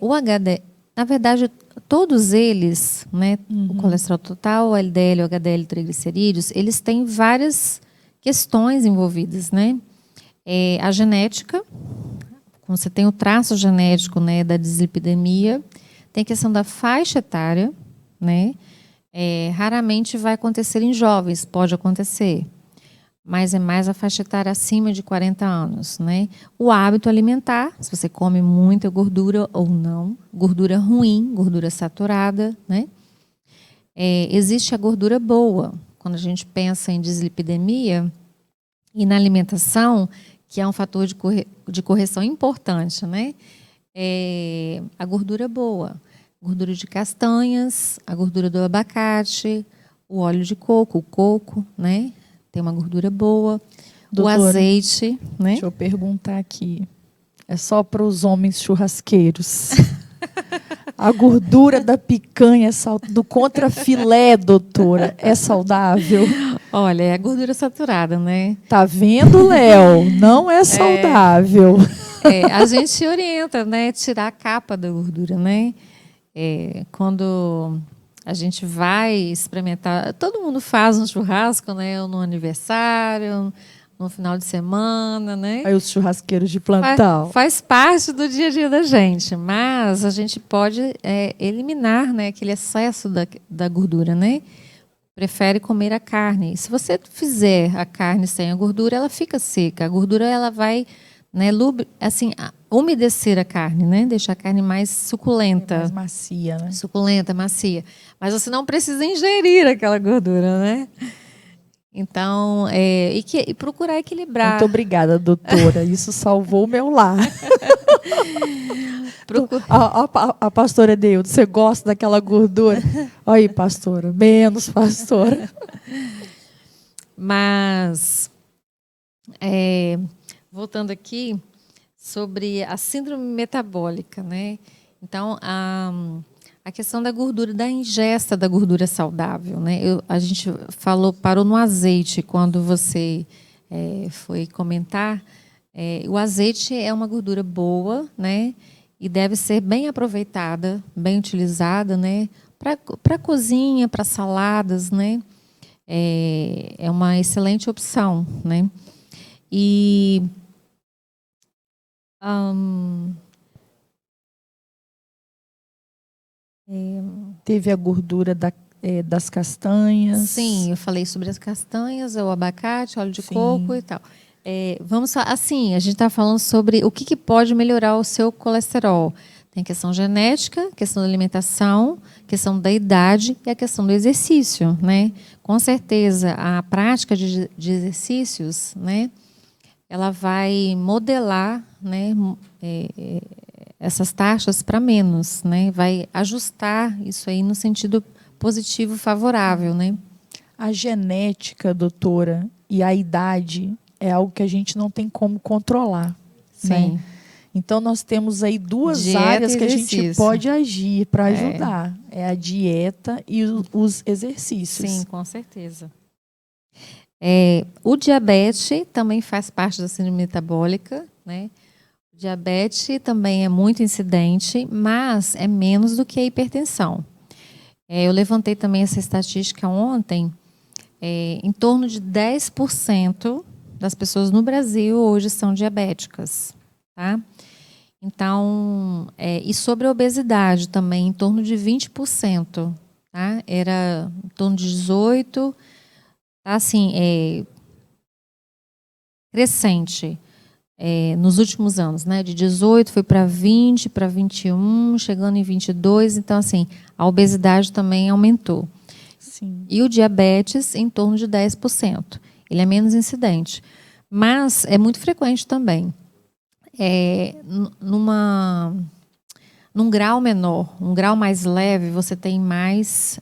o HDL, na verdade, todos eles, né, o colesterol total, o LDL, o HDL, triglicerídeos, eles têm várias questões envolvidas, né? A genética, como você tem o traço genético, né, da dislipidemia, tem a questão da faixa etária, né? Raramente vai acontecer em jovens, pode acontecer, mas é mais a faixa etária acima de 40 anos, né? O hábito alimentar, se você come muita gordura ou não, gordura ruim, gordura saturada, né? Existe a gordura boa. Quando a gente pensa em dislipidemia e na alimentação, que é um fator de correção importante, né? A gordura boa, gordura de castanhas, a gordura do abacate, o óleo de coco, o coco, né? Tem uma gordura boa. Doutora, o azeite, né? Deixa eu perguntar aqui. É só para os homens churrasqueiros. A gordura da picanha, do contrafilé, doutora, é saudável? Olha, é a gordura saturada, né? Tá vendo, Léo? Não é saudável. A gente orienta, né? Tirar a capa da gordura, né? Quando a gente vai experimentar, todo mundo faz um churrasco, né? Ou no aniversário, no final de semana, né? Aí os churrasqueiros de plantão. Faz parte do dia a dia da gente, mas a gente pode eliminar, né, aquele excesso da gordura, né? Prefere comer a carne. Se você fizer a carne sem a gordura, ela fica seca. A gordura ela vai, né, umedecer a carne, né? Deixar a carne mais suculenta. Mais macia, né? Suculenta, macia. Mas você não precisa ingerir aquela gordura, né? Então, e procurar equilibrar. Muito obrigada, doutora. Isso salvou o meu lar. A pastora Deildo, você gosta daquela gordura? Olha aí, pastora. Menos, pastora. Mas, voltando aqui, sobre a síndrome metabólica, né? Então, a questão da gordura, da ingesta da gordura saudável, né? A gente parou no azeite quando você foi comentar. O azeite é uma gordura boa, né? E deve ser bem aproveitada, bem utilizada, né? Para cozinha, para saladas, né? É uma excelente opção, né? E teve a gordura das castanhas. Sim, eu falei sobre as castanhas, o abacate, óleo de coco e tal. Vamos assim, a gente está falando sobre o que pode melhorar o seu colesterol. Tem questão genética, questão da alimentação, questão da idade e a questão do exercício, né? Com certeza, a prática de exercícios, né? Ela vai modelar, né? Essas taxas para menos, né? Vai ajustar isso aí no sentido positivo, favorável, né? A genética, doutora, e a idade é algo que a gente não tem como controlar. Sim. Né? Então, nós temos aí duas dieta áreas que a exercício. gente pode agir para ajudar. É a dieta e os exercícios. Sim, com certeza. O diabetes também faz parte da síndrome metabólica, né? O diabetes também é muito incidente, mas é menos do que a hipertensão. Eu levantei também essa estatística ontem. Em torno de 10% das pessoas no Brasil hoje são diabéticas, tá? Então, e sobre a obesidade também, em torno de 20%, tá? Era em torno de 18%, tá assim, crescente nos últimos anos, né? De 18 foi para 20, para 21, chegando em 22, então assim, a obesidade também aumentou. Sim. E o diabetes em torno de 10%. Ele é menos incidente, mas é muito frequente também. Num grau menor, um grau mais leve, você tem mais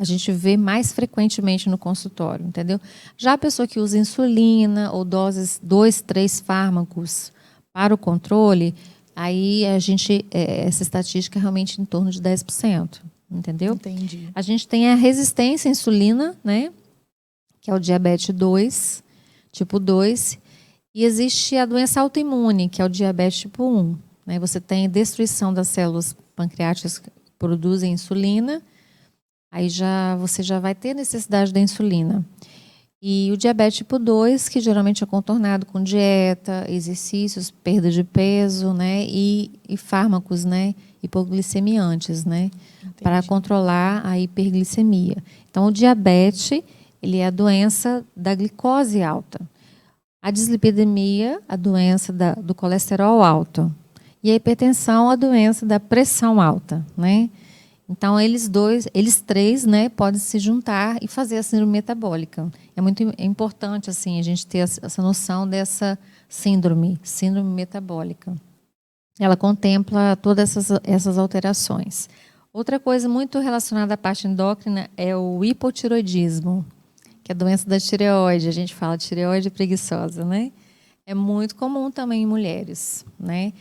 a gente vê mais frequentemente no consultório, entendeu? Já a pessoa que usa insulina ou doses 2, 3 fármacos para o controle, aí essa estatística é realmente em torno de 10%, entendeu? Entendi. A gente tem a resistência à insulina, né? Que é o diabetes 2, tipo 2, e existe a doença autoimune, que é o diabetes tipo 1. Né? Você tem destruição das células pancreáticas que produzem insulina, aí você já vai ter necessidade da insulina. E o diabetes tipo 2, que geralmente é contornado com dieta, exercícios, perda de peso, né? E fármacos, né? Hipoglicemiantes, né? Para controlar a hiperglicemia. Então, o diabetes, ele é a doença da glicose alta. A dislipidemia, a doença do colesterol alto. E a hipertensão, a doença da pressão alta, né? Então, eles três, né, podem se juntar e fazer a síndrome metabólica. É muito importante, assim, a gente ter essa noção dessa síndrome metabólica. Ela contempla todas essas alterações. Outra coisa muito relacionada à parte endócrina é o hipotiroidismo, que é a doença da tireoide. A gente fala de tireoide preguiçosa, né? É muito comum também em mulheres, né?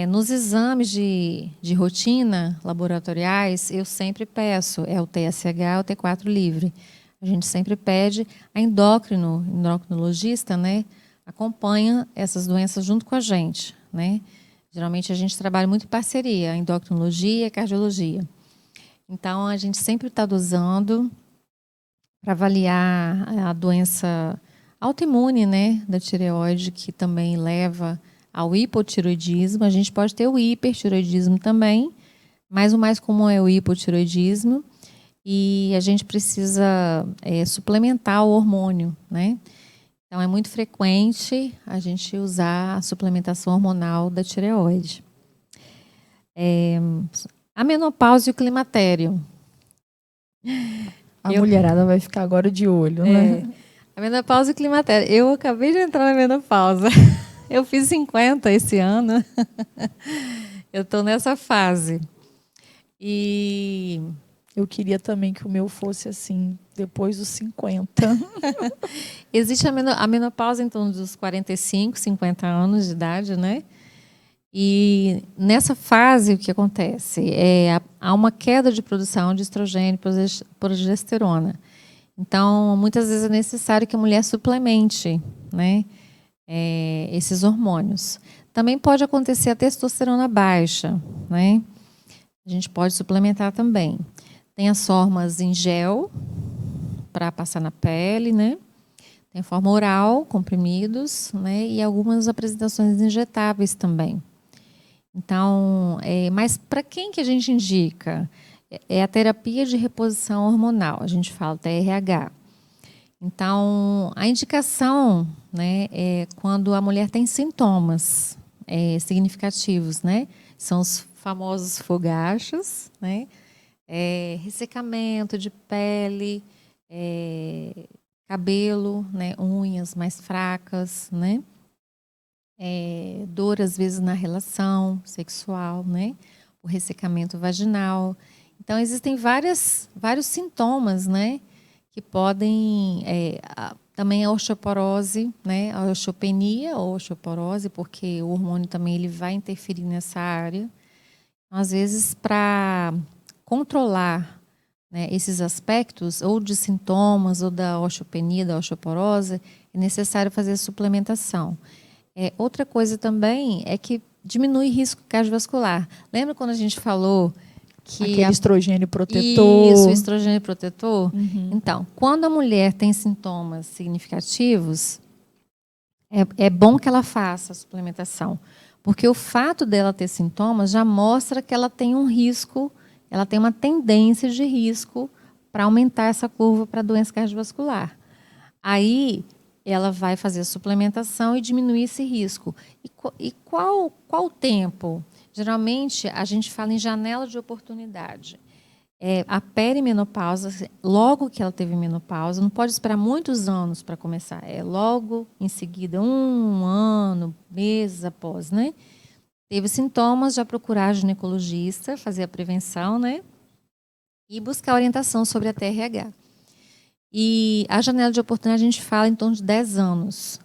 Nos exames de rotina laboratoriais, eu sempre peço, é o TSH, o T4 livre. A gente sempre pede, a endocrinologista, né, acompanha essas doenças junto com a gente, né? Geralmente a gente trabalha muito em parceria, a endocrinologia e a cardiologia. Então a gente sempre está dosando para avaliar a doença autoimune, né, da tireoide, que também leva ao hipotiroidismo. A gente pode ter o hipertiroidismo também, mas o mais comum é o hipotiroidismo e a gente precisa suplementar o hormônio, né? Então é muito frequente a gente usar a suplementação hormonal da tireoide. A menopausa e o climatério. A mulherada vai ficar agora de olho, né? A menopausa e o climatério. Eu acabei de entrar na menopausa. Eu fiz 50 esse ano. Eu estou nessa fase. E eu queria também que o meu fosse assim, depois dos 50. Existe a menopausa em torno dos 45, 50 anos de idade, né? E nessa fase, o que acontece? Há uma queda de produção de estrogênio e progesterona. Então, muitas vezes é necessário que a mulher suplemente, né? Esses hormônios. Também pode acontecer a testosterona baixa, né? A gente pode suplementar também. Tem as formas em gel para passar na pele, né? Tem forma oral, comprimidos, né? E algumas apresentações injetáveis também. Então, mas para quem que a gente indica? É a terapia de reposição hormonal, a gente fala TRH. Então, a indicação, né, é quando a mulher tem sintomas significativos, né? São os famosos fogachos, né? Ressecamento de pele, cabelo, né? Unhas mais fracas, né? Dor, às vezes, na relação sexual, né? O ressecamento vaginal. Então, existem vários sintomas, né? Que podem... também a osteoporose, né? A osteopenia ou osteoporose, porque o hormônio também ele vai interferir nessa área. Às vezes, para controlar, né, esses aspectos, ou de sintomas, ou da osteopenia, da osteoporose, é necessário fazer suplementação. Outra coisa também é que diminui risco cardiovascular. Lembra quando a gente falou que... Aquele estrogênio protetor. Isso, o estrogênio protetor. Uhum. Então, quando a mulher tem sintomas significativos, é bom que ela faça a suplementação. Porque o fato dela ter sintomas já mostra que ela tem um risco, ela tem uma tendência de risco para aumentar essa curva para doença cardiovascular. Aí ela vai fazer a suplementação e diminuir esse risco. E qual o tempo? Geralmente, a gente fala em janela de oportunidade. A perimenopausa, logo que ela teve menopausa, não pode esperar muitos anos para começar. Logo em seguida, 1 ano, meses após, né? Teve sintomas, já procurar ginecologista, fazer a prevenção, né? e buscar orientação sobre a TRH. E a janela de oportunidade a gente fala em torno de 10 anos.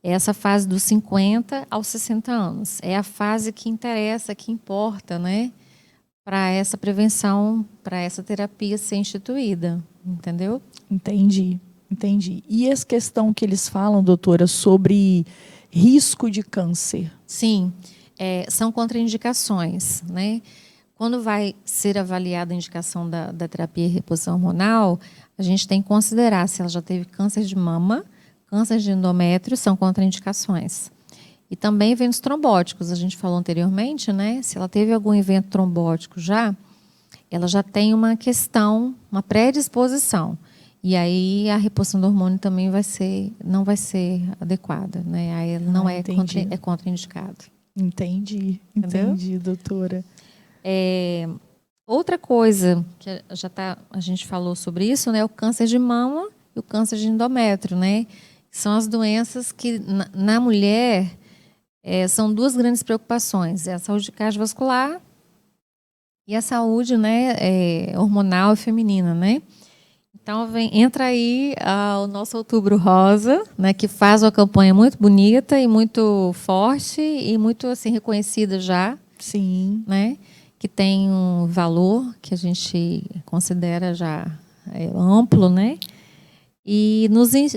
É essa fase dos 50 aos 60 anos. É a fase que interessa, que importa, né? Para essa prevenção, para essa terapia ser instituída. Entendeu? Entendi. E essa questão que eles falam, doutora, sobre risco de câncer? Sim, são contraindicações, né? Quando vai ser avaliada a indicação da terapia e reposição hormonal, a gente tem que considerar se ela já teve câncer de mama, câncer de endométrio, são contraindicações. E também eventos trombóticos, a gente falou anteriormente, né? Se ela teve algum evento trombótico já, ela já tem uma questão, uma predisposição. E aí a reposição do hormônio também não vai ser adequada, né? Aí ela não é contraindicado. Entendi, doutora. Outra coisa que a gente falou sobre isso, né? O câncer de mama e o câncer de endométrio, né? São as doenças que na mulher são duas grandes preocupações: é a saúde cardiovascular e a saúde, né, hormonal e feminina, né? Então entra aí o nosso Outubro Rosa, né, que faz uma campanha muito bonita e muito forte e muito assim reconhecida já. Sim. Né? Que tem um valor que a gente considera já amplo, né? E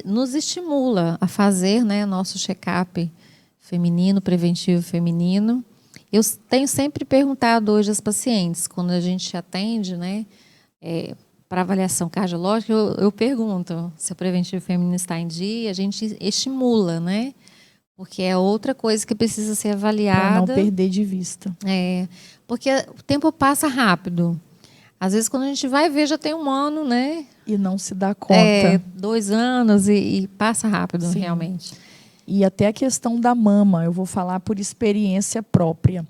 nos estimula a fazer, né, nosso check-up feminino, preventivo feminino. Eu tenho sempre perguntado hoje às pacientes, quando a gente atende, né, para avaliação cardiológica, eu pergunto se o preventivo feminino está em dia, a gente estimula, né? Porque é outra coisa que precisa ser avaliada. Para não perder de vista. Porque o tempo passa rápido. Às vezes, quando a gente vai ver, já tem um ano, né? E não se dá conta. 2 anos e passa rápido, Sim. Realmente. E até a questão da mama, eu vou falar por experiência própria.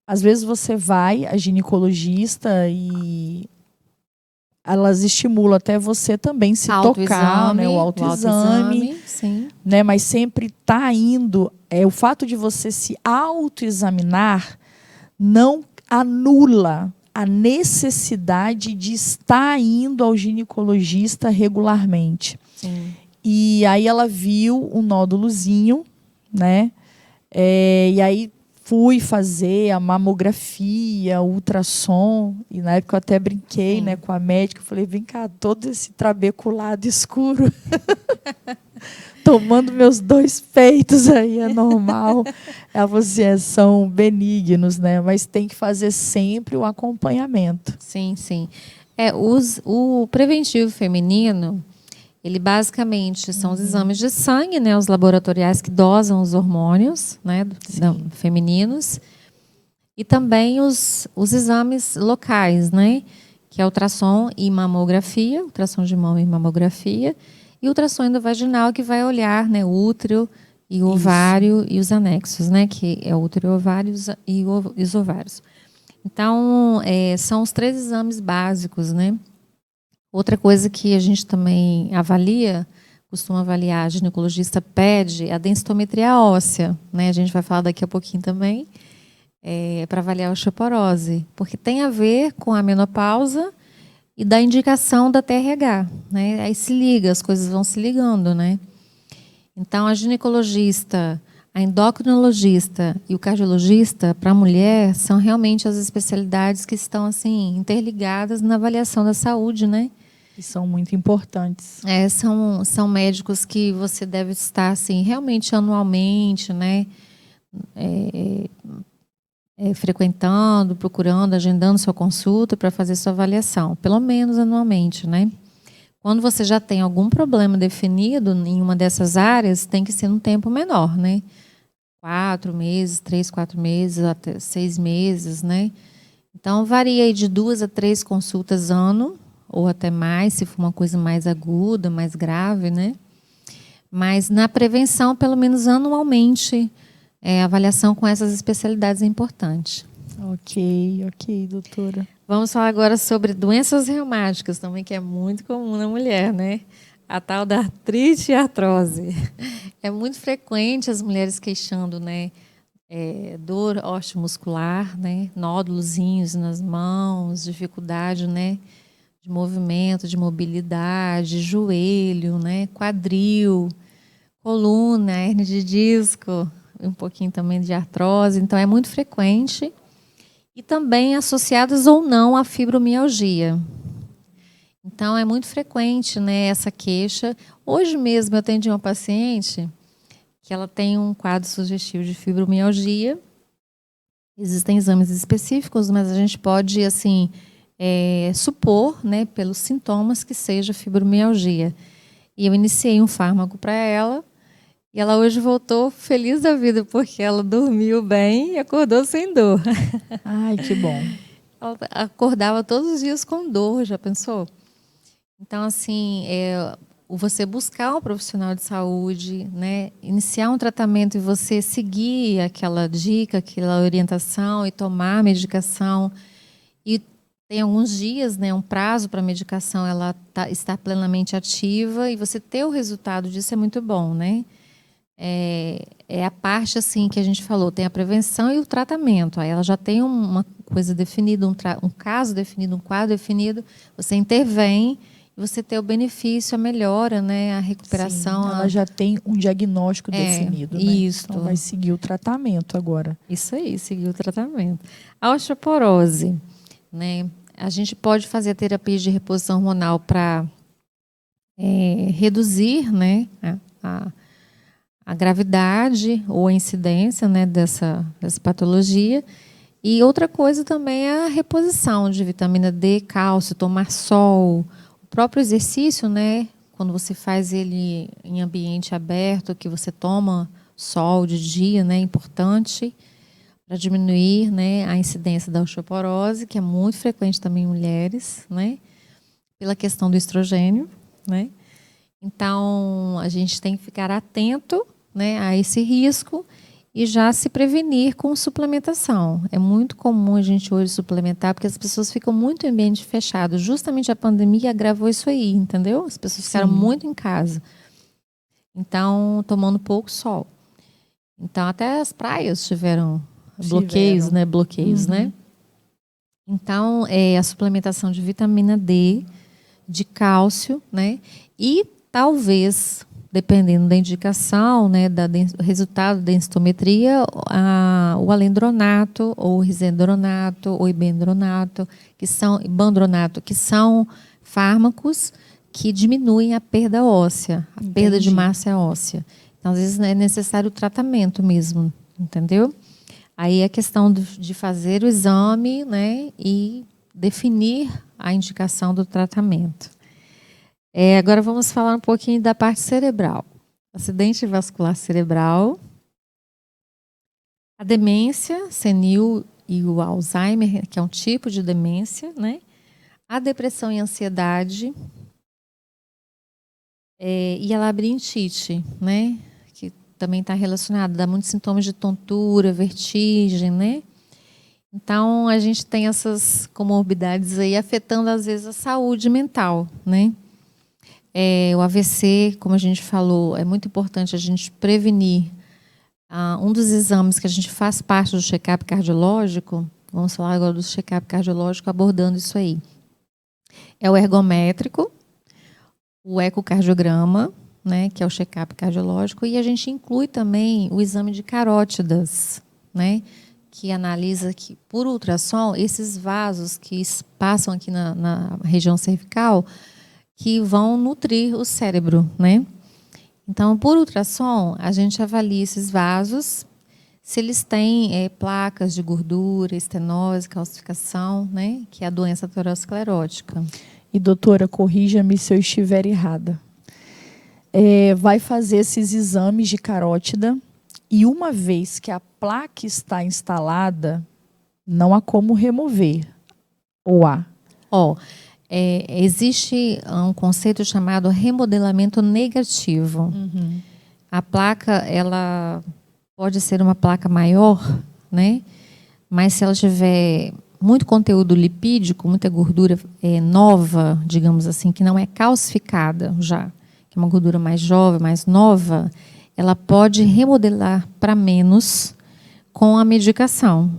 Às vezes você vai a ginecologista e elas estimulam até você também se tocar, né? O autoexame, sim. Né? Mas sempre está indo. O fato de você se autoexaminar não anula a necessidade de estar indo ao ginecologista regularmente. Sim. E aí ela viu um nódulozinho, né? E aí fui fazer a mamografia, o ultrassom, e na época eu até brinquei, né, com a médica, eu falei, vem cá, todo esse trabeculado escuro, tomando meus 2 peitos aí, é normal. Ela falou assim, são benignos, né, mas tem que fazer sempre o acompanhamento. Sim. O preventivo feminino, ele basicamente são os exames de sangue, né, os laboratoriais que dosam os hormônios, né, femininos, e também os exames locais, né, que é ultrassom e mamografia, ultrassom de mama e mamografia, e ultrassom endovaginal, que vai olhar, né, o útero e o ovário e os anexos, né, que é o útero e o ovário e os ovários. Então, são os 3 exames básicos, né. Outra coisa que a gente também costuma avaliar, a ginecologista pede a densitometria óssea, né? A gente vai falar daqui a pouquinho também, para avaliar a osteoporose, porque tem a ver com a menopausa e da indicação da TRH, né? Aí se liga, as coisas vão se ligando, né? Então, a ginecologista, a endocrinologista e o cardiologista, para a mulher, são realmente as especialidades que estão assim interligadas na avaliação da saúde, né? E são muito importantes. São médicos que você deve estar assim, realmente anualmente, né? Frequentando, procurando, agendando sua consulta para fazer sua avaliação, pelo menos anualmente, né? Quando você já tem algum problema definido em uma dessas áreas, tem que ser num tempo menor, né? 4 meses, 3, 4 meses, até 6 meses, né? Então, varia aí de 2 a 3 consultas ano, ou até mais, se for uma coisa mais aguda, mais grave, né? Mas na prevenção, pelo menos anualmente, a avaliação com essas especialidades é importante. Ok, doutora. Vamos falar agora sobre doenças reumáticas também, que é muito comum na mulher, né? A tal da artrite e artrose. É muito frequente as mulheres queixando, né? dor osteomuscular, né? Nódulozinhos nas mãos, dificuldade, né? De movimento, de mobilidade, joelho, né? Quadril, coluna, hérnia de disco, um pouquinho também de artrose. Então, é muito frequente. E também associadas ou não à fibromialgia. Então, é muito frequente, né, essa queixa. Hoje mesmo eu atendi uma paciente que ela tem um quadro sugestivo de fibromialgia. Existem exames específicos, mas a gente pode, assim, supor, né, pelos sintomas que seja fibromialgia. E eu iniciei um fármaco para ela, e ela hoje voltou feliz da vida, porque ela dormiu bem e acordou sem dor. Ai, que bom. Ela acordava todos os dias com dor, já pensou? Então, assim, você buscar um profissional de saúde, né, iniciar um tratamento e você seguir aquela dica, aquela orientação e tomar a medicação. E tem alguns dias, né, um prazo para a medicação estar plenamente ativa, e você ter o resultado disso é muito bom, né? É a parte assim que a gente falou, tem a prevenção e o tratamento. Aí ela já tem uma coisa definida, um caso definido, um quadro definido, você intervém e você tem o benefício, a melhora, né, a recuperação. Sim, ela já tem um diagnóstico definido, né? Isso. Então vai seguir o tratamento agora. Isso aí, seguir o tratamento. A osteoporose, né? A gente pode fazer a terapia de reposição hormonal para reduzir, né, a gravidade ou a incidência, né, dessa patologia. E outra coisa também é a reposição de vitamina D, cálcio, tomar sol, o próprio exercício, né, quando você faz ele em ambiente aberto, que você toma sol de dia, né, é importante para diminuir, né, a incidência da osteoporose, que é muito frequente também em mulheres, né, pela questão do estrogênio, né. Então, a gente tem que ficar atento, né, a esse risco e já se prevenir com suplementação. É muito comum a gente hoje suplementar, porque as pessoas ficam muito em ambiente fechado. Justamente a pandemia agravou isso aí, entendeu? As pessoas ficaram muito em casa. Então, tomando pouco sol. Então, até as praias tiveram bloqueios, né? Bloqueios, né? Então, a suplementação de vitamina D, de cálcio, né? E talvez, dependendo da indicação, né, do resultado da densitometria, o alendronato, ou risendronato, ou ibendronato, bandronato, que são fármacos que diminuem a perda óssea, a perda de massa óssea. Então, às vezes, é necessário o tratamento mesmo, entendeu? Aí é questão de fazer o exame, né, e definir a indicação do tratamento. Agora vamos falar um pouquinho da parte cerebral. Acidente vascular cerebral, a demência senil e o Alzheimer, que é um tipo de demência, né? A depressão e ansiedade, e a labirintite, né? Que também está relacionada, dá muitos sintomas de tontura, vertigem, né? Então, a gente tem essas comorbidades aí afetando, às vezes, a saúde mental, né? O AVC, como a gente falou, é muito importante a gente prevenir. Um dos exames que a gente faz parte do check-up cardiológico, vamos falar agora do check-up cardiológico abordando isso aí, é o ergométrico, o ecocardiograma, né, que é o check-up cardiológico, e a gente inclui também o exame de carótidas, né, que analisa que, por ultrassom, esses vasos que passam aqui na região cervical, que vão nutrir o cérebro, né? Então, por ultrassom, a gente avalia esses vasos, se eles têm placas de gordura, estenose, calcificação, né? Que é a doença aterosclerótica. E, doutora, corrija-me se eu estiver errada. Vai fazer esses exames de carótida e, uma vez que a placa está instalada, não há como remover. Ou há? Existe um conceito chamado remodelamento negativo. A placa, ela pode ser uma placa maior, né? Mas se ela tiver muito conteúdo lipídico, muita gordura nova, digamos assim, que não é calcificada já, que é uma gordura mais jovem, mais nova, ela pode remodelar para menos com a medicação,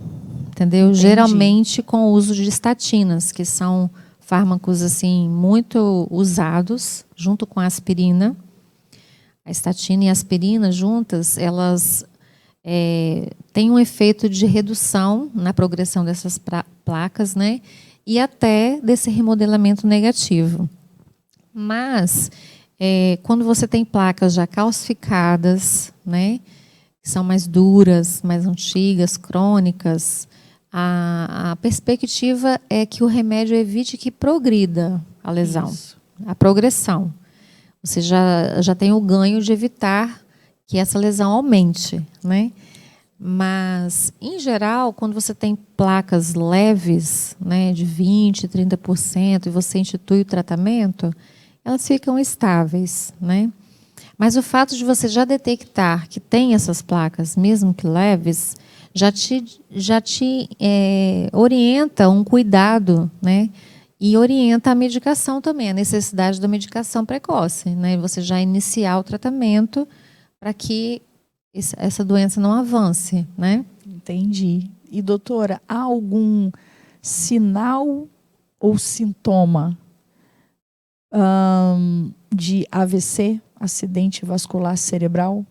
entendeu? Entendi. Geralmente com o uso de estatinas, que são fármacos assim muito usados junto com a aspirina. A estatina e a aspirina juntas, elas têm um efeito de redução na progressão dessas placas, né? E até desse remodelamento negativo. Mas, quando você tem placas já calcificadas, né? Que são mais duras, mais antigas, crônicas, a perspectiva é que o remédio evite que progrida a lesão, a progressão. Você já tem o ganho de evitar que essa lesão aumente, né? Mas, em geral, quando você tem placas leves, né, de 20%, 30%, e você institui o tratamento, elas ficam estáveis, né? Mas o fato de você já detectar que tem essas placas, mesmo que leves, já te orienta um cuidado, né? E orienta a medicação também, a necessidade da medicação precoce, né? Você já iniciar o tratamento para que essa doença não avance, né? Entendi. E, doutora, há algum sinal ou sintoma de AVC, acidente vascular cerebral?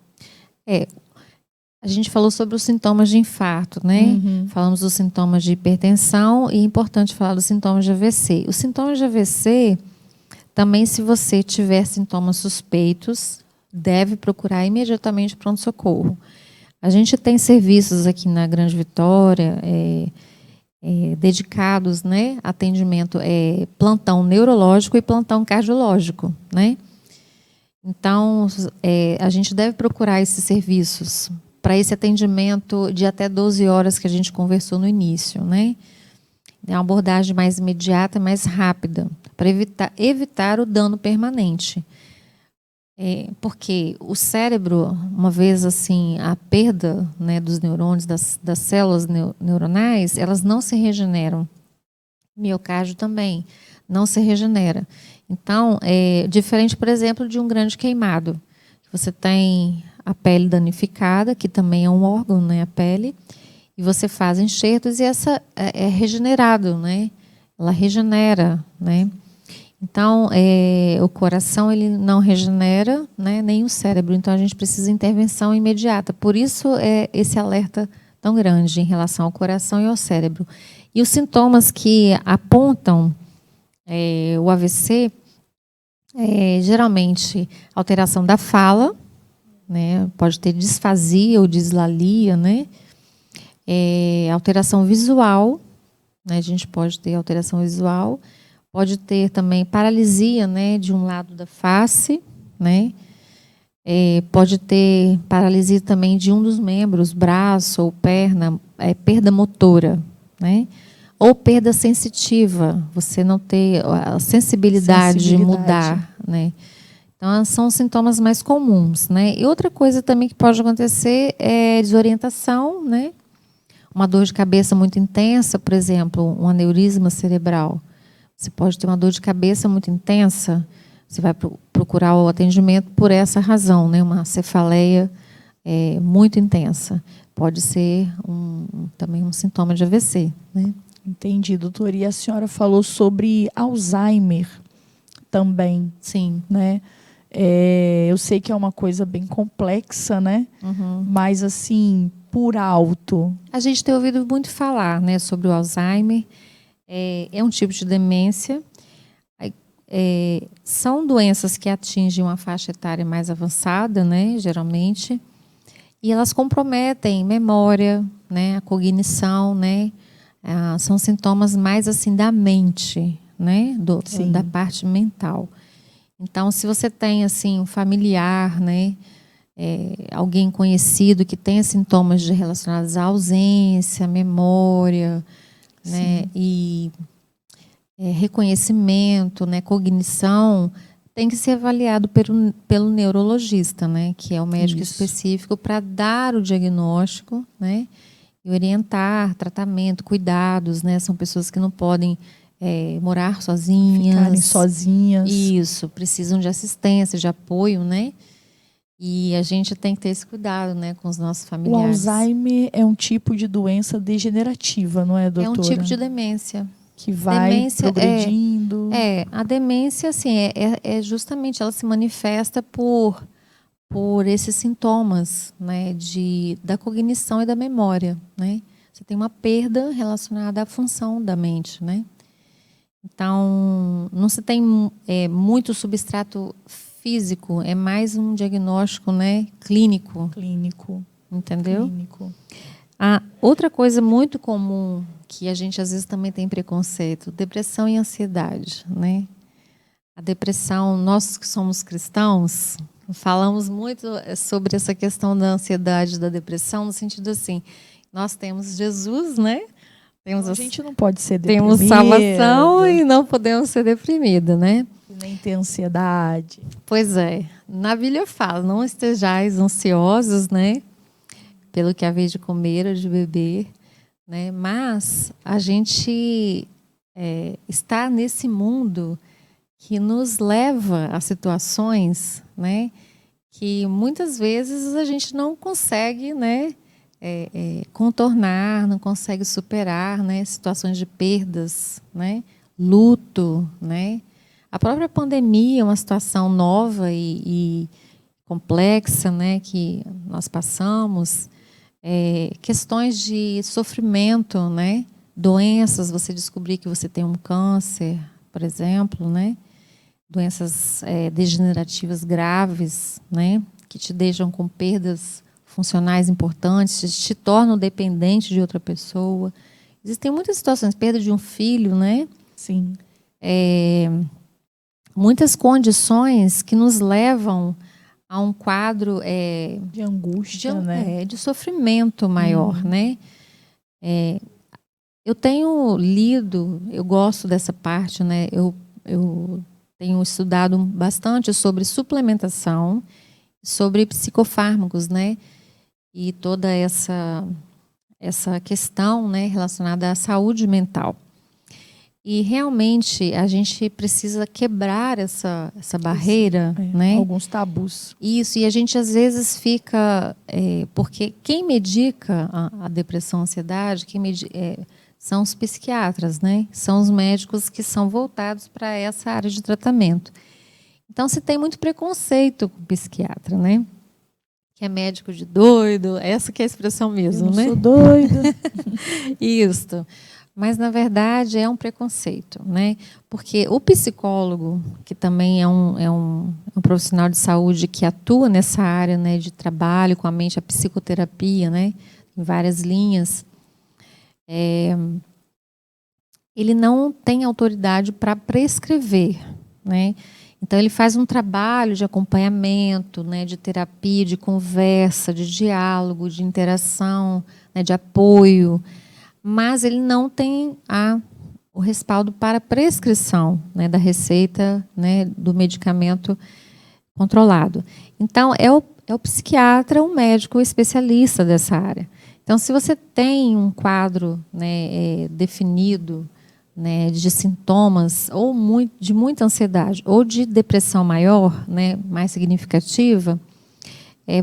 A gente falou sobre os sintomas de infarto, né? Falamos dos sintomas de hipertensão e é importante falar dos sintomas de AVC. Os sintomas de AVC, também se você tiver sintomas suspeitos, deve procurar imediatamente pronto-socorro. A gente tem serviços aqui na Grande Vitória dedicados, né, a atendimento plantão neurológico e plantão cardiológico, né? Então, a gente deve procurar esses serviços para esse atendimento de até 12 horas que a gente conversou no início, né? É uma abordagem mais imediata, mais rápida, para evitar o dano permanente. Porque o cérebro, uma vez assim, a perda, né, dos neurônios, das células neuronais, elas não se regeneram. O miocárdio também não se regenera. Então, diferente, por exemplo, de um grande queimado. Você tem a pele danificada, que também é um órgão, né, a pele, e você faz enxertos e essa é regenerado, né? Ela regenera, né? Então, o coração ele não regenera, né, nem o cérebro. Então, a gente precisa de intervenção imediata. Por isso, esse alerta tão grande em relação ao coração e ao cérebro. E os sintomas que apontam o AVC, geralmente, alteração da fala, né, pode ter disfasia ou dislalia, né, alteração visual, né, a gente pode ter alteração visual. Pode ter também paralisia, né, de um lado da face, né? Pode ter paralisia também de um dos membros, braço ou perna, perda motora, né? Ou perda sensitiva, você não ter a sensibilidade de mudar, né? Então, são os sintomas mais comuns, né? E outra coisa também que pode acontecer é desorientação, né? Uma dor de cabeça muito intensa, por exemplo, um aneurisma cerebral. Você pode ter uma dor de cabeça muito intensa, você vai procurar o atendimento por essa razão, né? Uma cefaleia muito intensa. Pode ser também um sintoma de AVC, né? Entendi, doutora. E a senhora falou sobre Alzheimer também. Sim. Né? Eu sei que é uma coisa bem complexa, né? Mas, assim, por alto. A gente tem ouvido muito falar, né, sobre o Alzheimer. É um tipo de demência. São doenças que atingem uma faixa etária mais avançada, né, geralmente, e elas comprometem memória, né, a cognição, né, são sintomas mais assim da mente, né, da parte mental. Então, se você tem assim um familiar, né, alguém conhecido que tenha sintomas relacionados à ausência, memória, né, e reconhecimento, né, cognição, tem que ser avaliado pelo neurologista, né, que é o médico específico para dar o diagnóstico, né, e orientar tratamento, cuidados, né, são pessoas que não podem morar sozinhas, ficarem sozinhas. Isso, precisam de assistência, de apoio, né. E a gente tem que ter esse cuidado, né, com os nossos O familiares. Alzheimer é um tipo de doença degenerativa, não é, doutora? É um tipo de demência. Que vai Demência progredindo. a demência, assim, é justamente, ela se manifesta por esses sintomas, né, da cognição e da memória, né? Você tem uma perda relacionada à função da mente, né? Então, não se tem muito substrato físico, é mais um diagnóstico, né, clínico. Clínico. Entendeu? Clínico. Outra coisa muito comum, que a gente às vezes também tem preconceito, depressão e ansiedade, né? A depressão, nós que somos cristãos, falamos muito sobre essa questão da ansiedade, da depressão, no sentido assim, nós temos Jesus, né? Então, a gente não pode ser deprimida. Temos salvação e não podemos ser deprimida, né? Nem ter ansiedade. Pois é. Na Bíblia fala, não estejais ansiosos, né? Pelo que haver de comer ou de beber, né? Mas a gente está nesse mundo que nos leva a situações, né? Que muitas vezes a gente não consegue, né? Contornar, não consegue superar, né, situações de perdas, né, luto, né. A própria pandemia é uma situação nova e complexa, né, que nós passamos. Questões de sofrimento, né, doenças, você descobrir que você tem um câncer, por exemplo, né, doenças degenerativas graves, né, que te deixam com perdas funcionais importantes, te tornam dependente de outra pessoa. Existem muitas situações, perda de um filho, né? Sim. Muitas condições que nos levam a um quadro de angústia, né? De sofrimento maior, né? Eu tenho lido, eu gosto dessa parte, né? Eu tenho estudado bastante sobre suplementação, sobre psicofármacos, né? E toda essa questão, né, relacionada à saúde mental. E realmente a gente precisa quebrar essa barreira, né? Alguns tabus. Isso, e a gente às vezes fica... porque quem medica a depressão, a ansiedade, são os psiquiatras, né? São os médicos que são voltados para essa área de tratamento. Então, se tem muito preconceito com o psiquiatra, né? Que é médico de doido, essa que é a expressão mesmo, né? Eu sou doida. Isso. Mas, na verdade, é um preconceito, né? Porque o psicólogo, que também é um profissional de saúde que atua nessa área, né, de trabalho com a mente, a psicoterapia, né, em várias linhas, ele não tem autoridade para prescrever, né? Então, ele faz um trabalho de acompanhamento, né, de terapia, de conversa, de diálogo, de interação, né, de apoio, mas ele não tem o respaldo para prescrição, né, da receita, né, do medicamento controlado. Então, é o psiquiatra, um médico especialista dessa área. Então, se você tem um quadro, né, definido, né, de sintomas ou de muita ansiedade ou de depressão maior, né, mais significativa,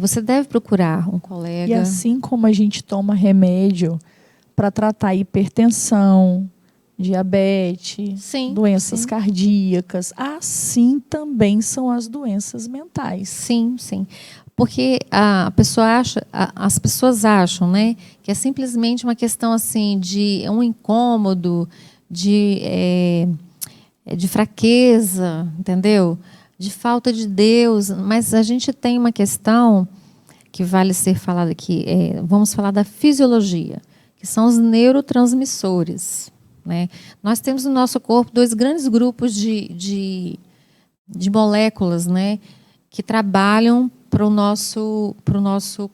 você deve procurar um colega. E assim como a gente toma remédio para tratar hipertensão, diabetes, sim, doenças cardíacas, assim também são as doenças mentais. Sim, sim. Porque as pessoas acham, né, que é simplesmente uma questão assim de um incômodo, de fraqueza, entendeu? De falta de Deus. Mas a gente tem uma questão que vale ser falada aqui. Vamos falar da fisiologia, que são os neurotransmissores, né? Nós temos no nosso corpo 2 grandes grupos de moléculas, né, que trabalham para o nosso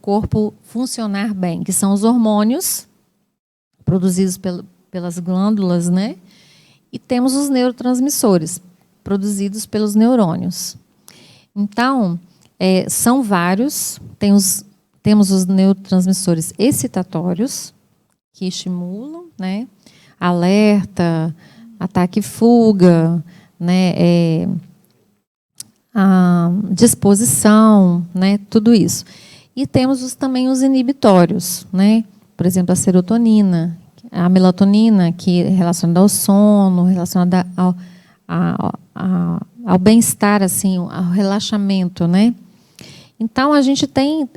corpo funcionar bem, que são os hormônios produzidos pelas glândulas, né? E temos os neurotransmissores, produzidos pelos neurônios. Então, são vários. Temos os neurotransmissores excitatórios, que estimulam, né? Alerta, ataque e fuga, né? a disposição, né? Tudo isso. E temos também os inibitórios, né? Por exemplo, a serotonina, a melatonina, que é relacionada ao sono, relacionada ao bem-estar, assim, ao relaxamento, né? Então, a gente tem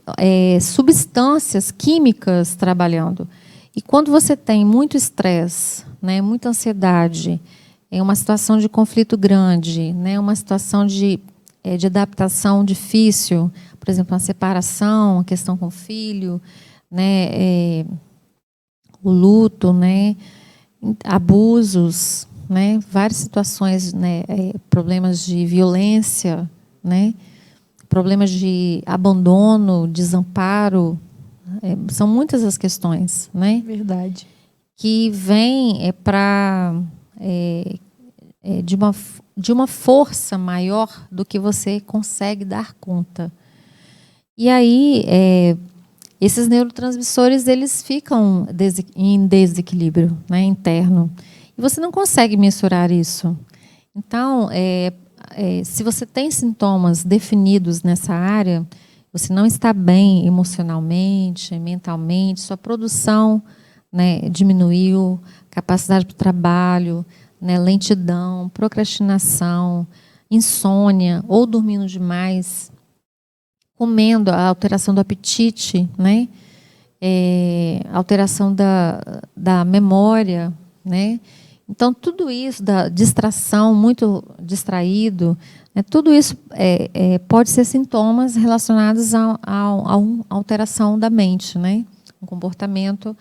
substâncias químicas trabalhando. E quando você tem muito estresse, né, muita ansiedade, uma situação de conflito grande, né, uma situação de adaptação difícil, por exemplo, uma separação, uma questão com o filho, né, o luto, né, abusos, né, várias situações, né, problemas de violência, né, problemas de abandono, desamparo, são muitas as questões, né? Verdade. Que vêm de uma força maior do que você consegue dar conta. E aí, esses neurotransmissores, eles ficam em desequilíbrio, né, interno. E você não consegue mensurar isso. Então, se você tem sintomas definidos nessa área, você não está bem emocionalmente, mentalmente, sua produção, né, diminuiu, capacidade para o trabalho, né, lentidão, procrastinação, insônia, ou dormindo demais, comendo, a alteração do apetite, né, alteração da memória, né? Então, tudo isso, da distração, muito distraído, né, tudo isso pode ser sintomas relacionados a uma alteração da mente, né? Um comportamento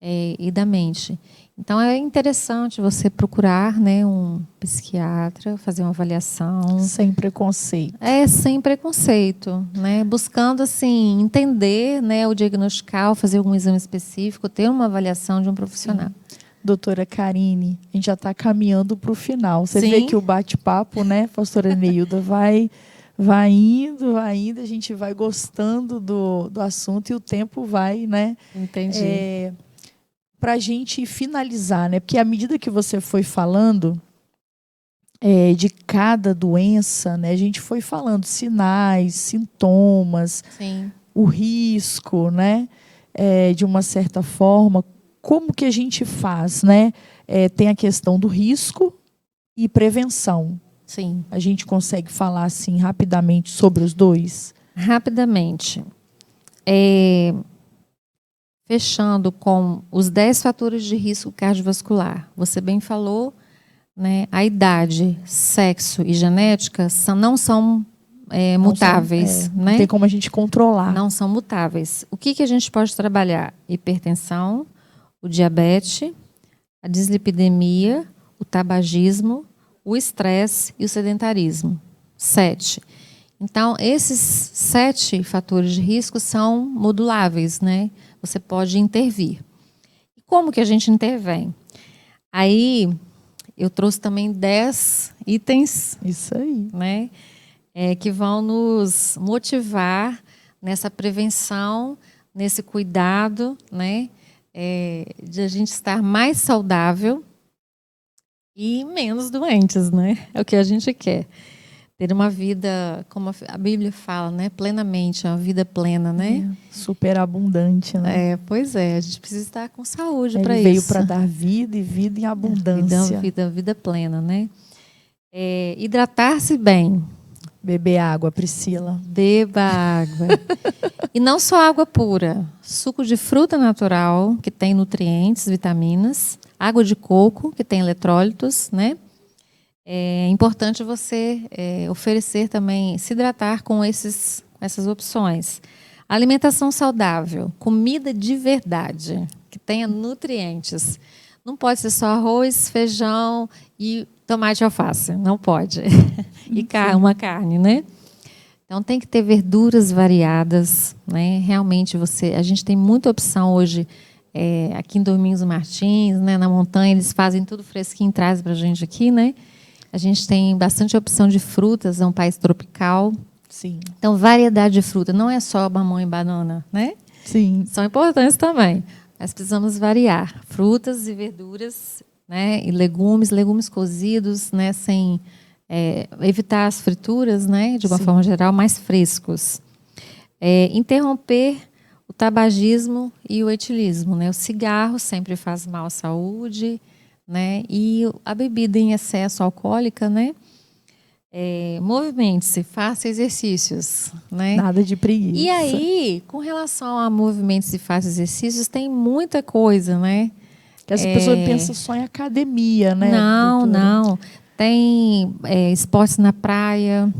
e da mente. Então, é interessante você procurar, né, um psiquiatra, fazer uma avaliação. Sem preconceito. Sem preconceito, né? Buscando, assim, entender, né, o diagnosticar, fazer algum exame específico, ter uma avaliação de um profissional. Sim. Doutora Karine, a gente já está caminhando para o final. Você Sim. vê que o bate-papo, né, pastora Neilda, vai indo, a gente vai gostando do assunto e o tempo vai, né? Entendi. Para a gente finalizar, né? Porque à medida que você foi falando de cada doença, né, a gente foi falando sinais, sintomas, Sim. o risco, né? De uma certa forma. Como que a gente faz, né? Tem a questão do risco e prevenção. Sim. A gente consegue falar assim rapidamente sobre os dois? Rapidamente. Fechando com os 10 fatores de risco cardiovascular. Você bem falou, né? A idade, sexo e genética não são mutáveis. Não né? tem como a gente controlar. Não são mutáveis. O que a gente pode trabalhar? Hipertensão, o diabetes, a dislipidemia, o tabagismo, o estresse e o sedentarismo. 7. Então, esses 7 fatores de risco são moduláveis, né? Você pode intervir. E como que a gente intervém? Aí, eu trouxe também 10 itens. Isso aí. Né? Que vão nos motivar nessa prevenção, nesse cuidado, né? De a gente estar mais saudável e menos doentes, né? É o que a gente quer. Ter uma vida, como a Bíblia fala, né? Plenamente, uma vida plena, né? Super abundante, né? Pois é. A gente precisa estar com saúde para isso. Ele veio para dar vida e vida em abundância. Vida plena, né? Hidratar-se bem. Beber água, Priscila. Beba água. E não só água pura. Suco de fruta natural, que tem nutrientes, vitaminas. Água de coco, que tem eletrólitos, né? É importante você oferecer também, se hidratar com essas opções. Alimentação saudável, comida de verdade, que tenha nutrientes. Não pode ser só arroz, feijão e tomate e alface. Não pode. E uma carne, né? Então, tem que ter verduras variadas, né? Realmente, a gente tem muita opção hoje aqui em Domingos Martins, né? Na montanha, eles fazem tudo fresquinho, traz para a gente aqui, né? A gente tem bastante opção de frutas, é um país tropical. Sim. Então, variedade de fruta, não é só mamão e banana, né? Sim. São importantes também. Mas precisamos variar. Frutas e verduras, né? E legumes cozidos, né? Sem evitar as frituras, né, de uma forma geral, mais frescos. Interromper o tabagismo e o etilismo, né? O cigarro sempre faz mal à saúde, né? E a bebida em excesso alcoólica, né? Movimente-se, faça exercícios, né? Nada de preguiça. E aí, com relação a movimentos e faça exercícios, tem muita coisa, né? Que essa pessoa pensa só em academia, né, Não, doutora? não. Tem esportes na praia,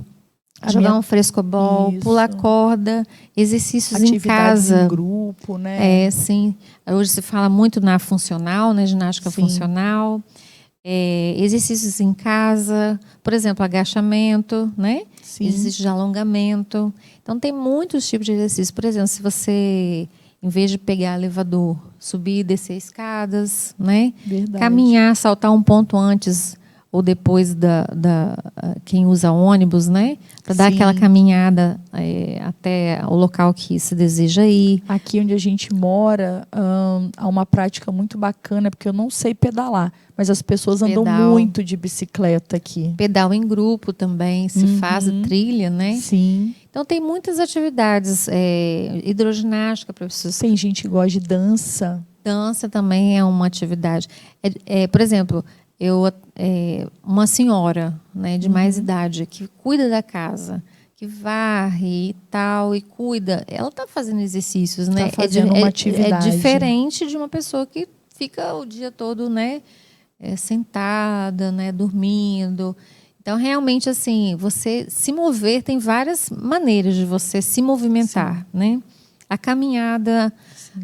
jogar um frescobol, pular corda, exercícios em casa. Atividades em grupo, né? Sim. Hoje se fala muito na funcional, né? Ginástica funcional. Exercícios em casa, por exemplo, agachamento, né? Sim. Exercício de alongamento. Então, tem muitos tipos de exercícios. Por exemplo, se você, em vez de pegar elevador, subir e descer escadas, né? Verdade. Caminhar, saltar um ponto antes ou depois quem usa ônibus, né? Para dar aquela caminhada até o local que se deseja ir. Aqui onde a gente mora, há uma prática muito bacana, porque eu não sei pedalar, mas as pessoas andam muito de bicicleta aqui. Pedal em grupo também, se faz a trilha, né? Sim. Então tem muitas atividades, hidroginástica para pessoas. Tem gente que gosta de dança. Dança também é uma atividade. Por exemplo, uma senhora, né, de mais idade que cuida da casa, que varre e tal, e cuida, ela está fazendo exercícios, né? Está fazendo uma atividade. É diferente de uma pessoa que fica o dia todo, né, sentada, né, dormindo. Então, realmente, assim, você se mover, tem várias maneiras de você se movimentar, né? A caminhada,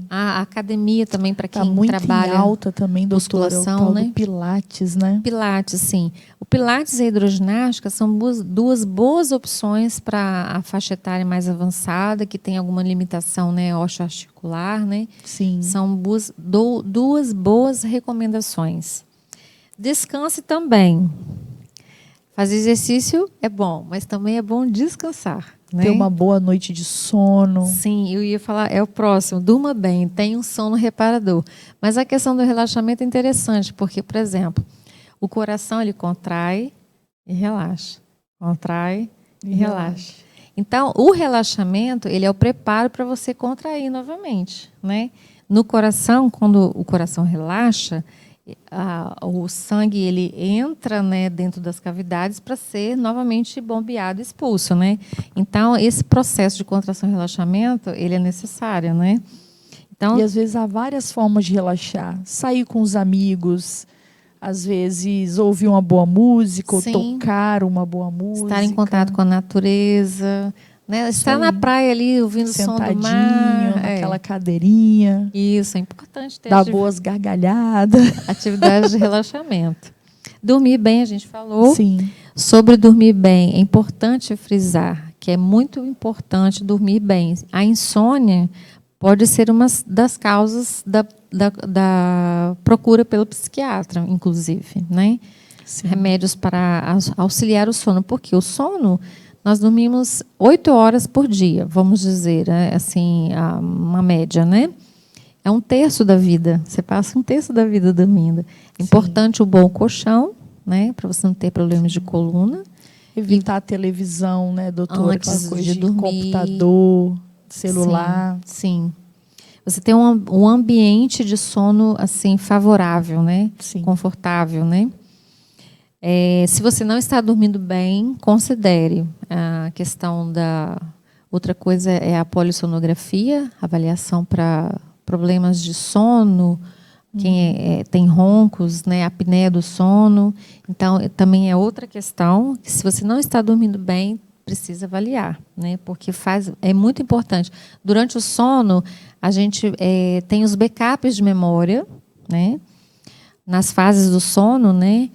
a academia também, para quem trabalha. Em alta também, doutora, musculação, né? Do Pilates, né? Pilates, sim. O Pilates e a hidroginástica são duas boas opções para a faixa etária mais avançada, que tem alguma limitação, né, osteoarticular, né? Sim. São duas boas recomendações. Descanse também. Fazer exercício é bom, mas também é bom descansar. Né? Ter uma boa noite de sono. Sim, eu ia falar, é o próximo. Durma bem, tenha um sono reparador. Mas a questão do relaxamento é interessante, porque, por exemplo, o coração ele contrai e relaxa. Contrai e relaxa. Então, o relaxamento ele é o preparo para você contrair novamente. Né? No coração, quando o coração relaxa, o sangue ele entra, né, dentro das cavidades para ser novamente bombeado e expulso, né? Então esse processo de contração e relaxamento ele é necessário, né? Então, e às vezes há várias formas de relaxar. Sair com os amigos, às vezes ouvir uma boa música, ou tocar uma boa música. Estar em contato com a natureza. Né? Estar na praia ali, ouvindo o som do mar. Naquela cadeirinha. Isso, é importante ter. Dar boas gargalhadas. Atividades de relaxamento. Dormir bem, a gente falou. Sim. Sobre dormir bem, é importante frisar que é muito importante dormir bem. A insônia pode ser uma das causas da procura pelo psiquiatra, inclusive. Né? Remédios para auxiliar o sono. Porque o sono... Nós dormimos 8 horas por dia, vamos dizer, assim, uma média, né? É 1/3 da vida. Você passa 1/3 da vida dormindo. É importante o bom colchão, né? Para você não ter problemas de coluna. Evitar a televisão, né, doutora? Antes coisa de dormir. Computador, celular. Sim. Você tem um ambiente de sono assim favorável, né? Sim. Confortável, né? Se você não está dormindo bem, considere a questão da... Outra coisa é a polissonografia, avaliação para problemas de sono, quem tem roncos, né, apneia do sono. Então, também é outra questão, que se você não está dormindo bem, precisa avaliar, né, porque é muito importante. Durante o sono, a gente tem os backups de memória, né, nas fases do sono, né,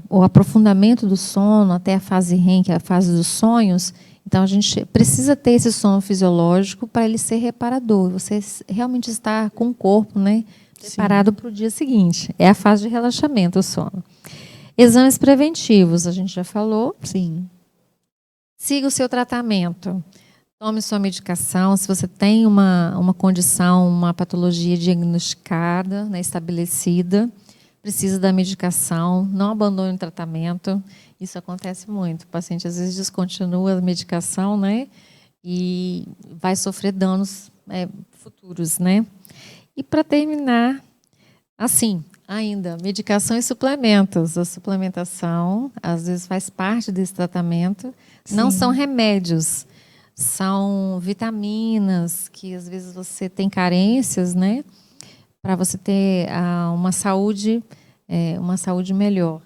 o aprofundamento do sono até a fase REM, que é a fase dos sonhos. Então, a gente precisa ter esse sono fisiológico para ele ser reparador. Você realmente estar com o corpo, né, preparado para o dia seguinte. É a fase de relaxamento, o sono. Exames preventivos, a gente já falou. Sim. Siga o seu tratamento. Tome sua medicação. Se você tem uma condição, uma patologia diagnosticada, né, estabelecida, precisa da medicação, não abandone o tratamento. Isso acontece muito. O paciente às vezes descontinua a medicação, né? E vai sofrer danos futuros, né? E para terminar, assim, ainda, medicação e suplementos. A suplementação, às vezes, faz parte desse tratamento. Sim. Não são remédios, são vitaminas que, às vezes, você tem carências, né? Para você ter uma saúde melhor.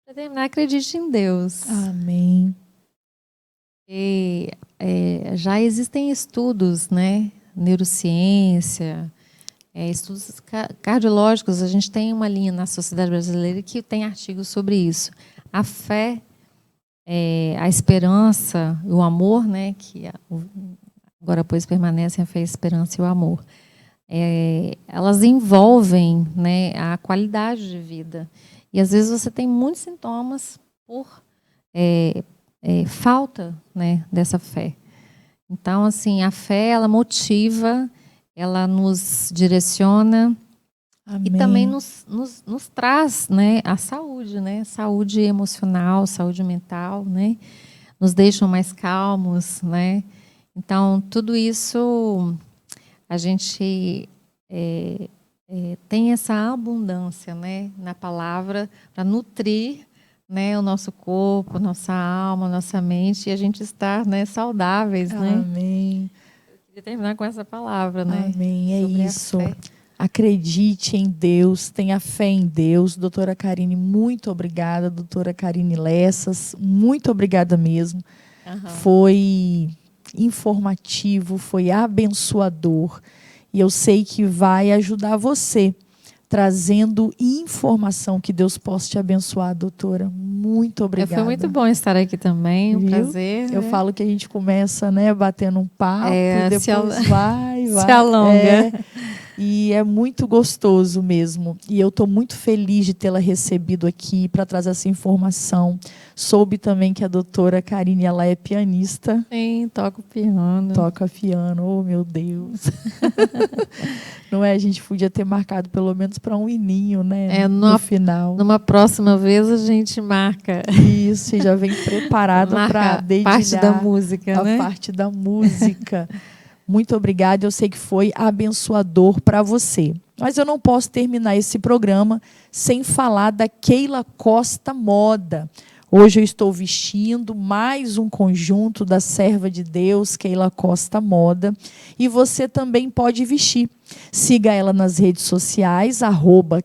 Para terminar, acredite em Deus. Amém. E, já existem estudos, né? Neurociência, estudos cardiológicos. A gente tem uma linha na Sociedade Brasileira que tem artigos sobre isso. A fé, a esperança, o amor, né? Que agora, pois, permanecem a fé, a esperança e o amor. Elas envolvem, né, a qualidade de vida. E, às vezes, você tem muitos sintomas por falta, né, dessa fé. Então, assim, a fé, ela motiva, ela nos direciona. Amém. E também nos traz, né, a saúde, né, saúde emocional, saúde mental, né, nos deixam mais calmos, né. Então, tudo isso a gente tem essa abundância, né, na palavra para nutrir, né, o nosso corpo, nossa alma, nossa mente, e a gente estar, né, saudáveis, né? Amém. Eu queria terminar com essa palavra, né? Amém. Sobre isso. a fé. Acredite em Deus, tenha fé em Deus. Doutora Karine, muito obrigada. Doutora Karine Lessas, muito obrigada mesmo. Uhum. Foi informativo, foi abençoador. E eu sei que vai ajudar você, trazendo informação. Que Deus possa te abençoar, doutora. Muito obrigada. Foi muito bom estar aqui também, um prazer. Eu falo que a gente começa, né, batendo um papo, e depois vai. Se alonga. E é muito gostoso mesmo. E eu estou muito feliz de tê-la recebido aqui para trazer essa informação. Soube também que a doutora Karine, ela é pianista. Sim, toca piano. Toca piano, oh meu Deus. Não é? A gente podia ter marcado pelo menos para um hininho, né? No final. Numa próxima vez a gente marca. Isso, e já vem preparado para dedilhar parte da música, né? A parte da música. Muito obrigada, eu sei que foi abençoador para você. Mas eu não posso terminar esse programa sem falar da Keila Costa Moda. Hoje eu estou vestindo mais um conjunto da serva de Deus, Keila Costa Moda. E você também pode vestir. Siga ela nas redes sociais,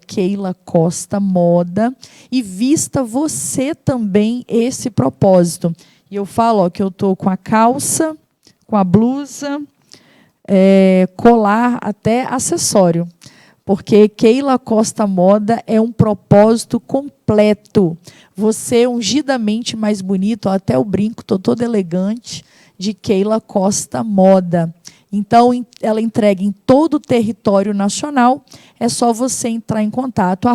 @Keila Costa Moda. E vista você também esse propósito. E eu falo que eu estou com a calça, com a blusa, colar, até acessório. Porque Keila Costa Moda é um propósito completo. Você ungidamente mais bonito, até o brinco, estou todo elegante, de Keila Costa Moda. Então, ela entrega em todo o território nacional. É só você entrar em contato,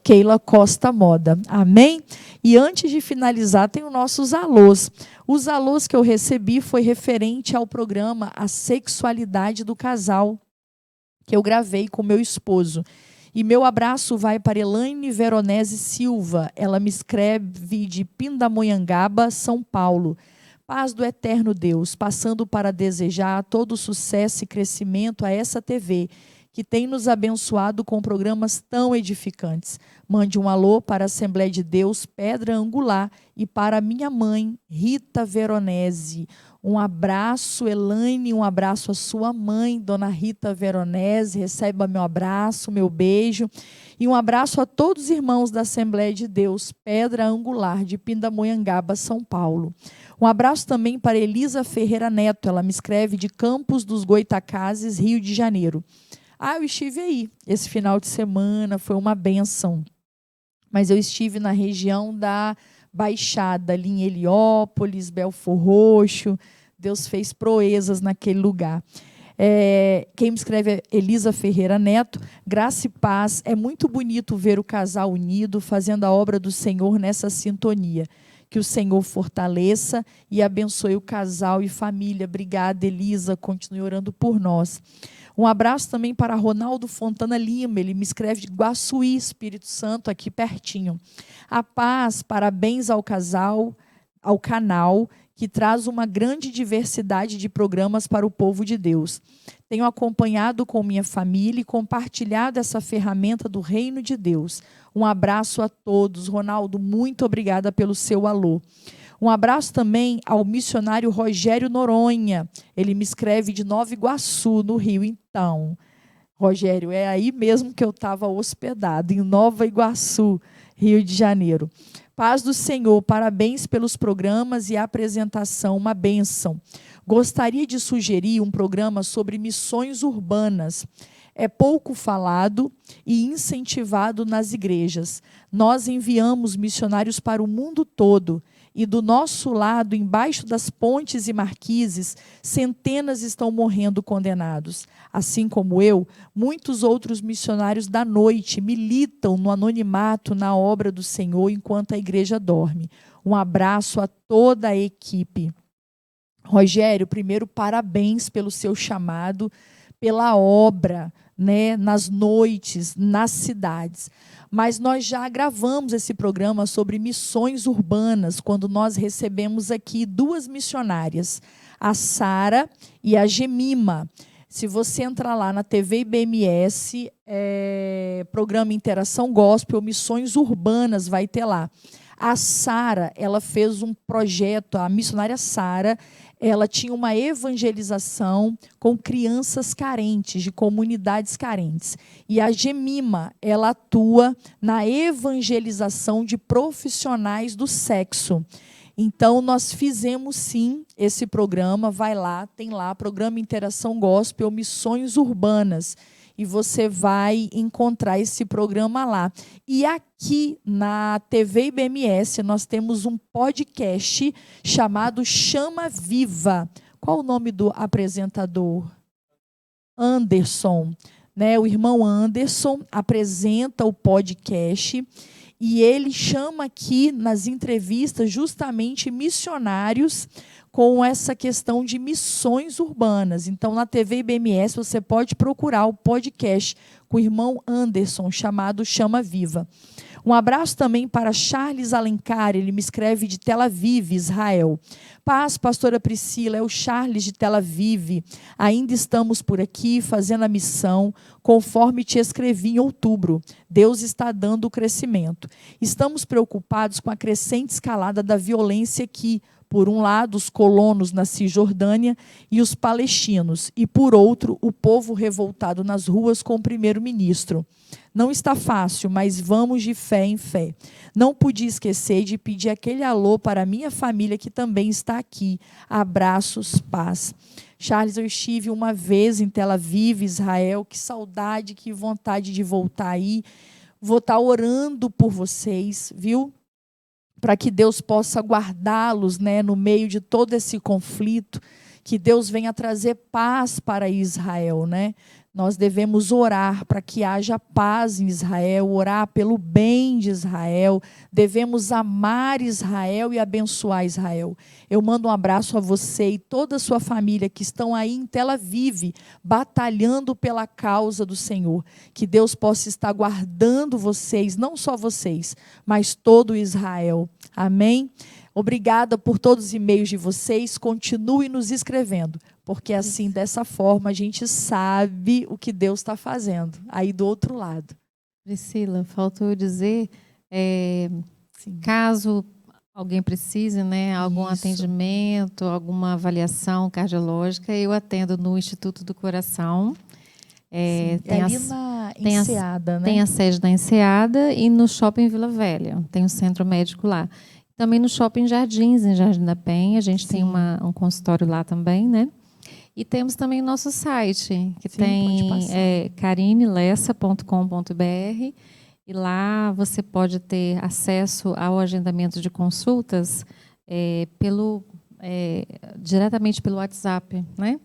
@Keila Costa Moda. Amém? E antes de finalizar, tem os nossos alôs. Os alôs que eu recebi foi referente ao programa A Sexualidade do Casal, que eu gravei com meu esposo. E meu abraço vai para Elaine Veronese Silva. Ela me escreve de Pindamonhangaba, São Paulo. Paz do eterno Deus, passando para desejar todo sucesso e crescimento a essa TV, que tem nos abençoado com programas tão edificantes. Mande um alô para a Assembleia de Deus, Pedra Angular, e para minha mãe, Rita Veronese. Um abraço, Elaine, um abraço à sua mãe, dona Rita Veronese. Receba meu abraço, meu beijo. E um abraço a todos os irmãos da Assembleia de Deus, Pedra Angular, de Pindamonhangaba, São Paulo. Um abraço também para Elisa Ferreira Neto. Ela me escreve de Campos dos Goitacazes, Rio de Janeiro. Eu estive aí esse final de semana, foi uma bênção. Mas eu estive na região da Baixada, ali em Heliópolis, Belfor Roxo. Deus fez proezas naquele lugar. Quem me escreve é Elisa Ferreira Neto. Graça e paz. É muito bonito ver o casal unido, fazendo a obra do Senhor nessa sintonia. Que o Senhor fortaleça e abençoe o casal e família. Obrigada, Elisa. Continue orando por nós. Um abraço também para Ronaldo Fontana Lima, ele me escreve de Guaçuí, Espírito Santo, aqui pertinho. A paz, parabéns ao casal, ao canal, que traz uma grande diversidade de programas para o povo de Deus. Tenho acompanhado com minha família e compartilhado essa ferramenta do reino de Deus. Um abraço a todos. Ronaldo, muito obrigada pelo seu alô. Um abraço também ao missionário Rogério Noronha. Ele me escreve de Nova Iguaçu, no Rio. Então, Rogério, é aí mesmo que eu estava hospedado, em Nova Iguaçu, Rio de Janeiro. Paz do Senhor, parabéns pelos programas e a apresentação, uma bênção. Gostaria de sugerir um programa sobre missões urbanas. É pouco falado e incentivado nas igrejas. Nós enviamos missionários para o mundo todo. E do nosso lado, embaixo das pontes e marquises, centenas estão morrendo condenados. Assim como eu, muitos outros missionários da noite militam no anonimato na obra do Senhor enquanto a igreja dorme. Um abraço a toda a equipe. Rogério, primeiro, parabéns pelo seu chamado, pela obra, né, nas noites, nas cidades. Mas nós já gravamos esse programa sobre missões urbanas, quando nós recebemos aqui 2 missionárias, a Sara e a Gemima. Se você entrar lá na TV IBMS, programa Interação Gospel, Missões Urbanas, vai ter lá. A Sara, ela fez um projeto, a missionária Sara, ela tinha uma evangelização com crianças carentes, de comunidades carentes. E a Gemima, ela atua na evangelização de profissionais do sexo. Então, nós fizemos, sim, esse programa, vai lá, tem lá, Programa Interação Gospel, Missões Urbanas, e você vai encontrar esse programa lá. E aqui na TV IBMS nós temos um podcast chamado Chama Viva. Qual o nome do apresentador? Anderson, né? O irmão Anderson apresenta o podcast e ele chama aqui nas entrevistas justamente missionários com essa questão de missões urbanas. Então, na TV IBMS, você pode procurar o podcast com o irmão Anderson, chamado Chama Viva. Um abraço também para Charles Alencar, ele me escreve de Tel Aviv, Israel. Paz, pastora Priscila, é o Charles de Tel Aviv. Ainda estamos por aqui fazendo a missão, conforme te escrevi em outubro. Deus está dando o crescimento. Estamos preocupados com a crescente escalada da violência aqui. Por um lado, os colonos na Cisjordânia e os palestinos, e por outro, o povo revoltado nas ruas com o primeiro-ministro. Não está fácil, mas vamos de fé em fé. Não podia esquecer de pedir aquele alô para a minha família que também está aqui. Abraços, paz. Charles, eu estive uma vez em Tel Aviv, Israel. Que saudade, que vontade de voltar aí. Vou estar orando por vocês, viu? Para que Deus possa guardá-los, né, no meio de todo esse conflito, que Deus venha trazer paz para Israel, né? Nós devemos orar para que haja paz em Israel, orar pelo bem de Israel, devemos amar Israel e abençoar Israel. Eu mando um abraço a você e toda a sua família que estão aí em Tel Aviv, batalhando pela causa do Senhor. Que Deus possa estar guardando vocês, não só vocês, mas todo Israel. Amém? Obrigada por todos os e-mails de vocês, continue nos escrevendo, porque assim, dessa forma, a gente sabe o que Deus está fazendo, aí do outro lado. Priscila, faltou eu dizer, caso alguém precise, né, algum atendimento, alguma avaliação cardiológica, eu atendo no Instituto do Coração. Tem ali na Enseada, né? Tem a sede da Enseada e no Shopping Vila Velha, tem um centro médico lá. Também no Shopping Jardins, em Jardim da Penha, a gente tem um consultório lá também, né? E temos também o nosso site, que tem carinelessa.com.br, e lá você pode ter acesso ao agendamento de consultas diretamente pelo WhatsApp, né?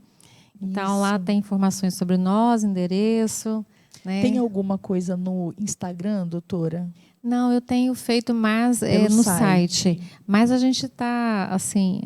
Então, lá tem informações sobre nós, endereço. Né? Tem alguma coisa no Instagram, doutora? Não, eu tenho feito mais no site. Mas a gente está, assim,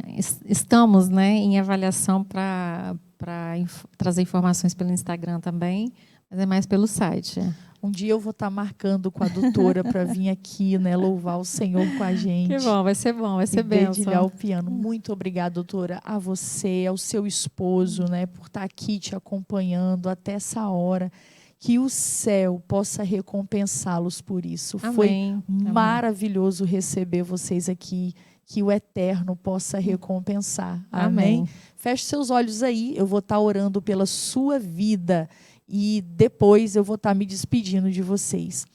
estamos, né, em avaliação para para trazer informações pelo Instagram também, mas é mais pelo site. Um dia eu vou estar marcando com a doutora para vir aqui, né, louvar o Senhor com a gente. Que bom, vai ser bênção. Dedilhar o piano. Muito obrigada, doutora, a você, ao seu esposo, né, por estar aqui te acompanhando até essa hora. Que o céu possa recompensá-los por isso. Amém. Foi maravilhoso receber vocês aqui. Que o Eterno possa recompensar. Amém? Feche seus olhos aí. Eu vou estar orando pela sua vida. E depois eu vou estar me despedindo de vocês.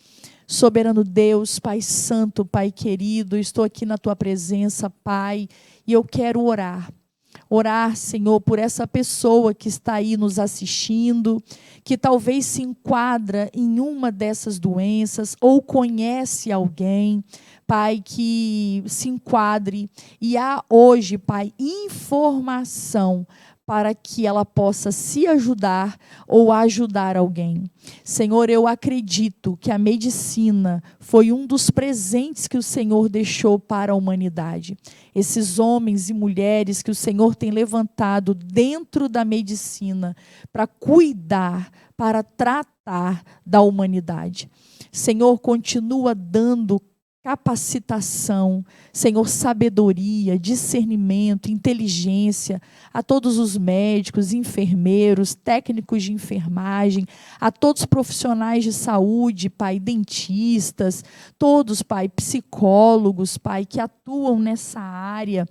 Soberano Deus, Pai Santo, Pai querido, estou aqui na Tua presença, Pai, e eu quero orar. Orar, Senhor, por essa pessoa que está aí nos assistindo, que talvez se enquadra em uma dessas doenças ou conhece alguém, Pai, que se enquadre. E há hoje, Pai, informação para que ela possa se ajudar ou ajudar alguém. Senhor, eu acredito que a medicina foi um dos presentes que o Senhor deixou para a humanidade. Esses homens e mulheres que o Senhor tem levantado dentro da medicina para cuidar, para tratar da humanidade. Senhor, continua dando capacitação, Senhor, sabedoria, discernimento, inteligência a todos os médicos, enfermeiros, técnicos de enfermagem, a todos os profissionais de saúde, Pai, dentistas, todos, Pai, psicólogos, Pai, que atuam nessa área,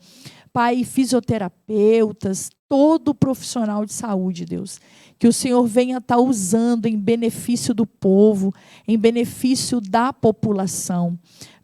Pai, fisioterapeutas, todo profissional de saúde, Deus, que o Senhor venha estar usando em benefício do povo, em benefício da população.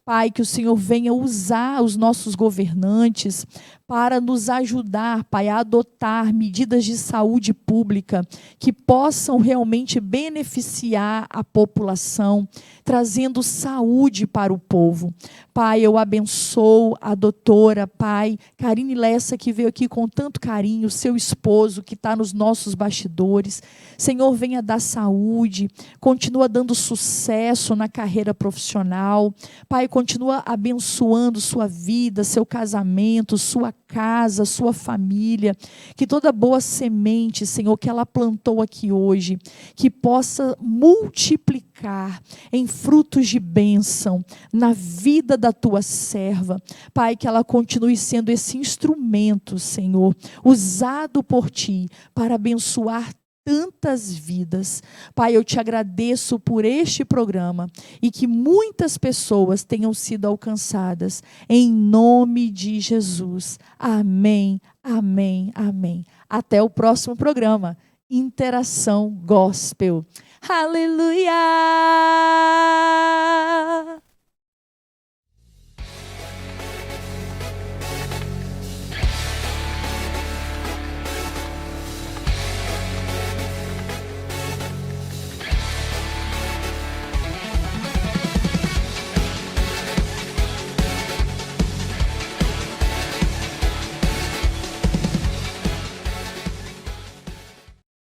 Pai, que o Senhor venha usar os nossos governantes para nos ajudar, Pai, a adotar medidas de saúde pública que possam realmente beneficiar a população, trazendo saúde para o povo. Pai, eu abençoo a doutora, Pai, Karine Lessa, que veio aqui com tanto carinho, seu esposo, que está nos nossos bastidores. Senhor, venha dar saúde, continua dando sucesso na carreira profissional. Pai, continua abençoando sua vida, seu casamento, sua casa, sua família, que toda boa semente, Senhor, que ela plantou aqui hoje, que possa multiplicar em frutos de bênção na vida da tua serva. Pai, que ela continue sendo esse instrumento, Senhor, usado por ti para abençoar tantas vidas. Pai, eu te agradeço por este programa e que muitas pessoas tenham sido alcançadas em nome de Jesus. Amém, amém, amém. Até o próximo programa, Interação Gospel. Aleluia!